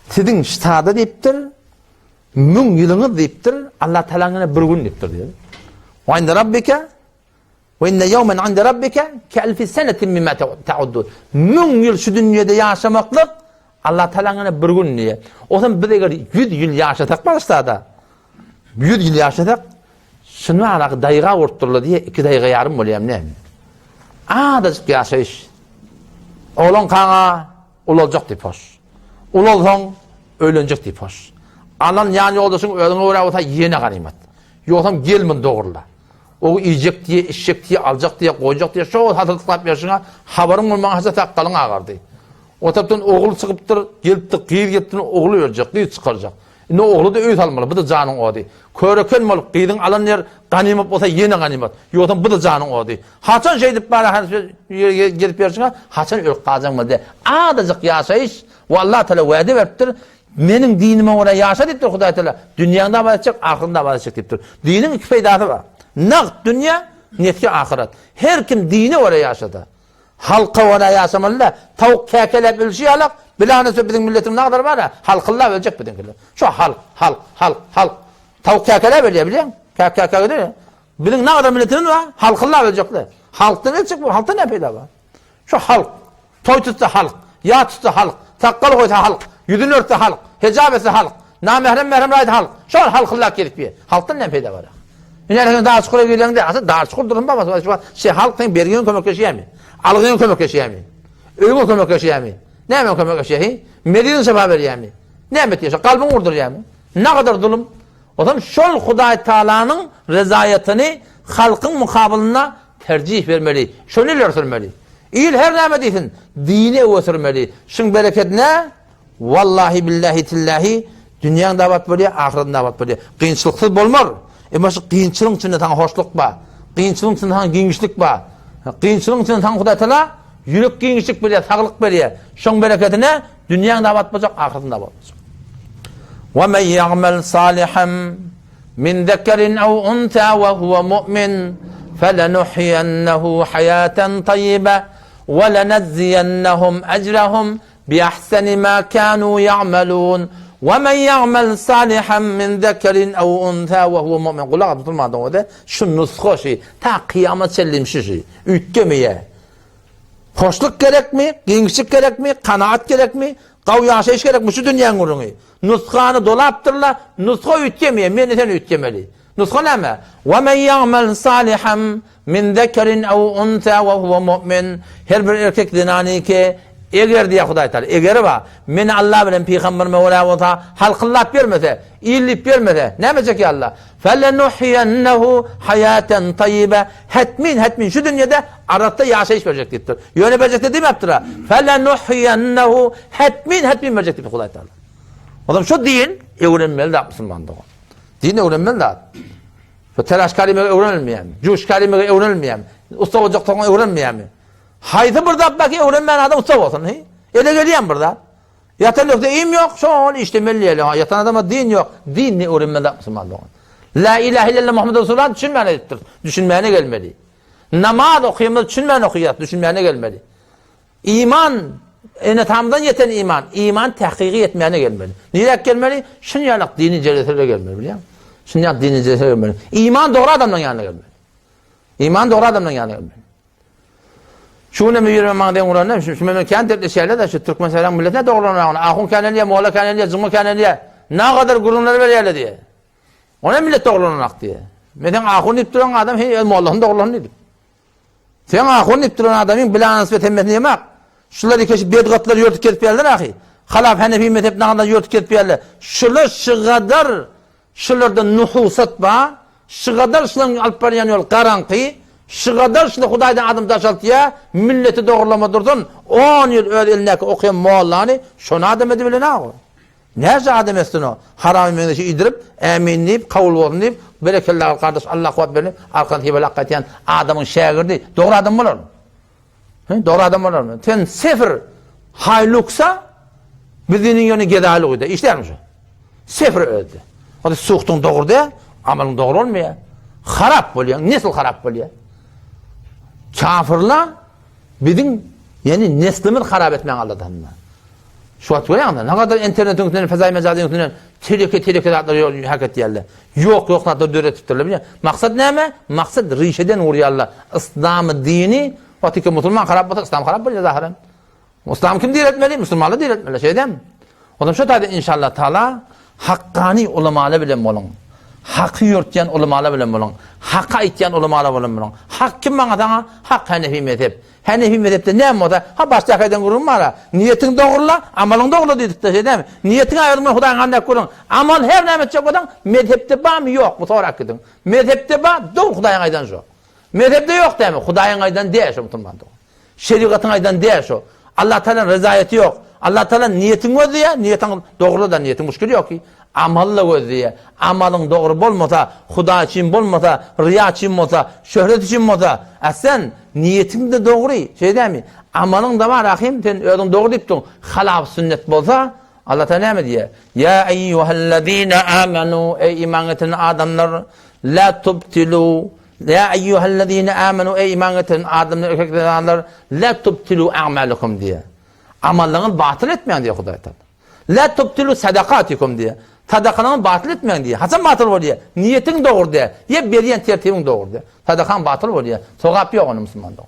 Speaker 1: Sizin ştada deyiptir. Mün yılınız deyiptir. Allah Teala'nın bir gün deyiptir diyor. Ve inde rabbike ve inne yevmen inde rabbike ke elfi senetin mimme ta'uddun. Mün yıl şu dünyada yaşamaklık Allah Teala'nın bir gün diye. O zaman biz eğer 100 yıl yaşadık başta 100 yıl yaşadık. Şunu alak dayığa orturlu diye 2 dayığa yarım olayım ne? Adacık yaşayış. Oğlan kana olacak diye hoş. Ul olsan ölenecek deyip hoş. Anan yan yoldaşın ölüne uğrayıp yene ganimet. Yoksam gelmin doğrula. O yiyecek diye, içecek diye, alacak diye, koyacak diye şu hatırlıklayıp yaşına haberin olmayan hasa takkalın ağırdı. O taptan oğul çıkıptır, geliptir, kıyır gittin oğlu verecek, diye çıkaracak. Ne oğlu da öğüt almalı, bu da canın o di. Köröken mal, kıyırın alan yer ganimet olsa yine ganimet. Yoksam bu da canın o di. Haçan şey deyip bana gelip yaşına, haçan ölüp kalacak mı de. Adacık yaşayış, vallahi Teala vade veriptir. Menin dinime oraya yaşa deyiptir Huday Teala. Dünyanda abat edecek, ahirinde abat edecek deyiptir. Dinin iki feydatı var. Nağd dünya, netki ahiret. Her kim dini oraya yaşadı. Halka oraya yaşamalı. Tavuk kekelep ölçü alak. Bilanesi bizim milletin ne kadar var ya. Halkıllah ölecek bizimkiler. Şu halk. Tavuk kekelep ölüyor biliyor musun? Kekelep ölüyor. Bilin ne kadar milletinin var. Halkıllah ölecekler. Halkta ne çık bu? Halkta ne peyda var? Şu halk. Toy tutsa halk. Yağ tutsa halk. Takkal koysa halk. Yüzünü örtse halk. Hecabesi halk. Namehrem rayet halk. Şu halkıllah gelip bir. Halktan ne peyda var? Yani daha çukura geliyorlar aslında daha çukur durum babası. Şey halkın berginin kömekleşiyor mu? Algının kömekleşiyor mu? Öğün kömekleşiyor mu? Ne hemen kömekleşiyor? Medinin sebep veriyor mu? Ne hemen diyorsa kalbin vurduruyor mu? Ne kadar zulüm? O zaman şol Huday Teala'nın rezayetini halkın mukabilinde tercih vermeli. Şunu ilerletmeli. İl her ne mediysin? Dini öğütmeli. Şun bereket ne? Vallahi billahi tillahi dünyanın davat böyle, ahiretin davat böyle. Kıyınçılıksız bolmar. Ama şu kıyınçılığın içinde tan hoşluk var. Kıyınçılığın içinde tan giyinçlik var. Kıyınçılığın içinde tan Huday Teala yürek giyinçlik böyle, sağlık böyle. Şun bereketine dünyanın davat olacak, ahiretin davat olacak. وَمَنْ يَعْمَلْ صَالِحًا مِنْ ذَكَرٍ أَوْ أُنْثَى وَهُوَ مُؤْمِنٌ فَلَنُحْيِيَنَّهُ حَيَاةً طَيِّبَةً وَلَنَجْزِيَنَّهُمْ أَجْرَهُمْ بِأَحْسَنِ مَا كَانُوا يَعْمَلُونَ وَمَنْ يَعْمَلْ صَالِحًا مِنْ ذَكَرٍ أَوْ أُنْثَى وَهُوَ مُؤْمِنٌ. Kulağa tutulmadan o da şu nuskho şey, ta kıyamet çellimşi şey, ütgemeye. Hoşluk gerek mi? Gençlik gerek mi? Kanaat gerek mi? Qav yaşayış gerek mi? Şu dünyanın urunu. Nuskhanı dolaptırla, nuskho ütgemeye, meni sen ütgemeli. Nuskho ne mi? وَمَنْ يَعْمَلْ صَالِحًا مِنْ ذَكَرٍ أَوْ أُنْثَى وَهُوَ مُؤْمِنٌ. Her bir erkek dinani ki eğer diye Huday Teala, eğer var, men Allah bilen peygamberime ola olsa, halkıllah vermese, iyilik vermese, ne yapacak ya Allah? فَلَنُحْيَنَّهُ حَيَاةً طَيِّبَةً. Hetmin, şu dünyada aratta yaşayış verecek deyiptir. Yöne verecek de değil mi yaptır ha? فَلَنُحْيَنَّهُ hetmin verecek deyiptir Huday Teala. O zaman şu din, öğrenmeli de Müslüman'da o. Din öğrenmeli de. Telaş kalimeye öğrenilmeyen, cuş kalimeye öğrenilmeyen, usta olacak toğuna öğrenmeyen mi? Haydi burada bak ya öğrenmeyen adam usta olsun. Öyle geliyorum burada. Yatan yok da im yok. Şu işte melliyeyle. Yatan adama din yok. Din ne öğrenmeli Müslümanlığı. La ilahe illallah Muhammed Resulullah düşünmeyecektir. Düşünmeyene gelmeli. Namaz okuyamaz, düşünmeyene okuyacak. Düşünmeyene gelmeli. İman, tamdan yeten iman. İman tahkiki yetmeyene gelmeli. Niye gelmeli? Şunu yanak dini ceretine gelmeli biliyor musun? Şunu yanak dini ceretine gelmeli. İman doğru adamdan yanına gelmeli. İman doğru adamdan yanına gelmeli. Şu ne mi yürüme diye uğraşıyor. Şu memleket şeyler de şu Türk mesela milletine doğrulanıyor. Ahun kaneliye, Moğla kaneliye, Cumhur kaneliye. Ne kadar gururları veriyorlar diye. Ona millet doğrulanak diye. Meden ahun iptiren adam Moğla'nın doğrulanıyor. Sen ahun iptiren adamın bilanız ve tembihini yemek. Şular iki bedgatlar yörtük ketip yerler ahi. Halaf Hanefi mezhep ne kadar yörtük ketip yerler. Şular şu kadar şularda nuhusat var. Şu kadar şuların alparayan yol karanqı. Şu kadar şunu Huday'dan adım taşaltıya milleti doğrulama durdun 10 yıl elindeki okuyan Moğollarını şunu adam edip bile ne o? Neyse adam etsin o? Haram eminleşi idirip, eminleyip, kavul olsun deyip, berekellah kardeş Allah kuvvet verin, arkadan hibel hakikaten adamın şagirdi. Doğru adam olur mu? Doğru adam olur mu? Sen sıfır hayluksa bildiğinin yönü gedalığıydı. İşler mi şu? Sıfır öldü. O da suhtun doğru diye, amalın doğru olmuyor. Harap oluyor. Nasıl harap oluyor? Kafirler bizim yani neslimiz harap etmeyen Allah'tanlar. Şu at görüyorsun ne kadar internetin üstünden, fezai mecazın üstünden teleke atları hak ettilerler. Yok natır döre tutturlar biliyor. Maksat ne mi? Maksat rişeden uğrayarlar. İslam'ı dini, vatika Müslüman harap olsa İslam harap oluyor zahiren. İslam kim değil etmeli? Müslümanlar değil etmeli. Şey değil mi? O zaman şu tabi inşallah Teala hakkani ulemalı bilen olun. Hakkı yürütken ulamalar bilen bolan, hakka aytken ulamalar bilen bolan. Hak kim bana sana? Hak Hanefi mezhep. Hanefi mezhepte ne moda? Ha başta kaydan kurun mara. Niyetin doğrula, amalın doğrula dedik de şey değil mi? Niyetin ayırma Hudaýyň andak kurun. Amal her näme çabadan mezhepte ba mı yok bu sorak edin. Mezhepte ba doğru Hudaýyň aydan şu. Mezhepte yok değil mi? Hudaýyň aydan diýär şu musulman. Şeriatyň aydan diýär şu. Allah Teala rızayeti yok. Allah Teala niyetin gözü ya, niyetin doğru da niyetin müşkül yok ki. Amalla gözü ya. Amalın doğru bolmasa, Huda için bolmasa, riya için bolsa, şöhret için bolsa, sen niyetin de doğru. Şey değil mi? Amalın da var rahim, sen ödün doğru diptin. Halaf sünnet bolsa, Allah Teala ne diyor? Ya eyyuhellezine amenu, ey iman eden adamlar, la tubtilu. Ya eyyuhellezine amenu, ey iman eden adamlar, erkekler, la tubtilu a'malukum diye. Amallarını batıl etmeyin diye Hudaý Taala. La tubtilu sadakatikum diye. Sadakanı batıl etmeyin diye. Hasan batıl ol diye. Niyetin doğru diye. Ya beriyen tertibin doğru diye. Sadakan batıl ol diye. Sogap yok onu Müslüman doğru.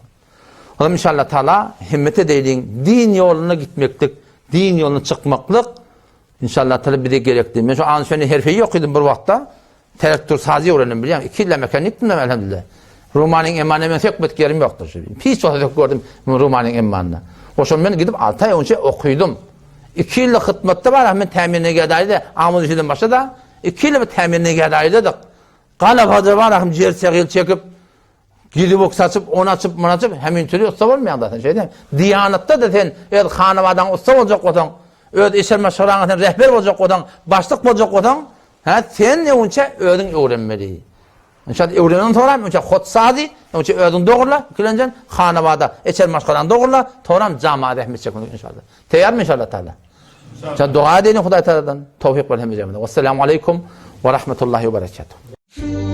Speaker 1: Oğlum inşallah Taala himmet edeyin. Din yoluna gitmeklik, din yoluna çıkmaklık inşallah Taala bir de gerekli. Men şu an şöyle herfeyi okudum bir vakta. Traktör sazı öğrendim biliyor musun? 2 yıl mekaniktim de elhamdülillah. Rumaniyň emanına hikmet gerim yoktur. Pis sohbet gördüm Rumaniyň emanına. Oşun ben gidip 6 ay önce okudum. 2 yıllık hizmette var men teminine gedaydı. Amul işiden başladı. 2 yıl teminine gedaydık. Qala fazla var ahım cer çegil çekip gidip oksaçıp onu açıp bunu açıp hemen türlü usta olmayan da şey değil. Diyanatta da sen el hanavadan usta olacak odan. Öd işler meşgulana rehber olacak odan, başlık olacak odan. Ha sen ne önce ödün öğrenmeli. İnşallah öğrenen sonra önce hotsadi, önce ödün doğrula, kilencan hanavada eçer meşgulana doğrula, toram cemaat rahmet çekmek inşallah. Teyar mı inşallah Taala? İnşallah dua edin Hudaý Taala'dan. Tevfik ver hemimize. Vesselamu aleyküm ve rahmetullahi ve berekatuhu.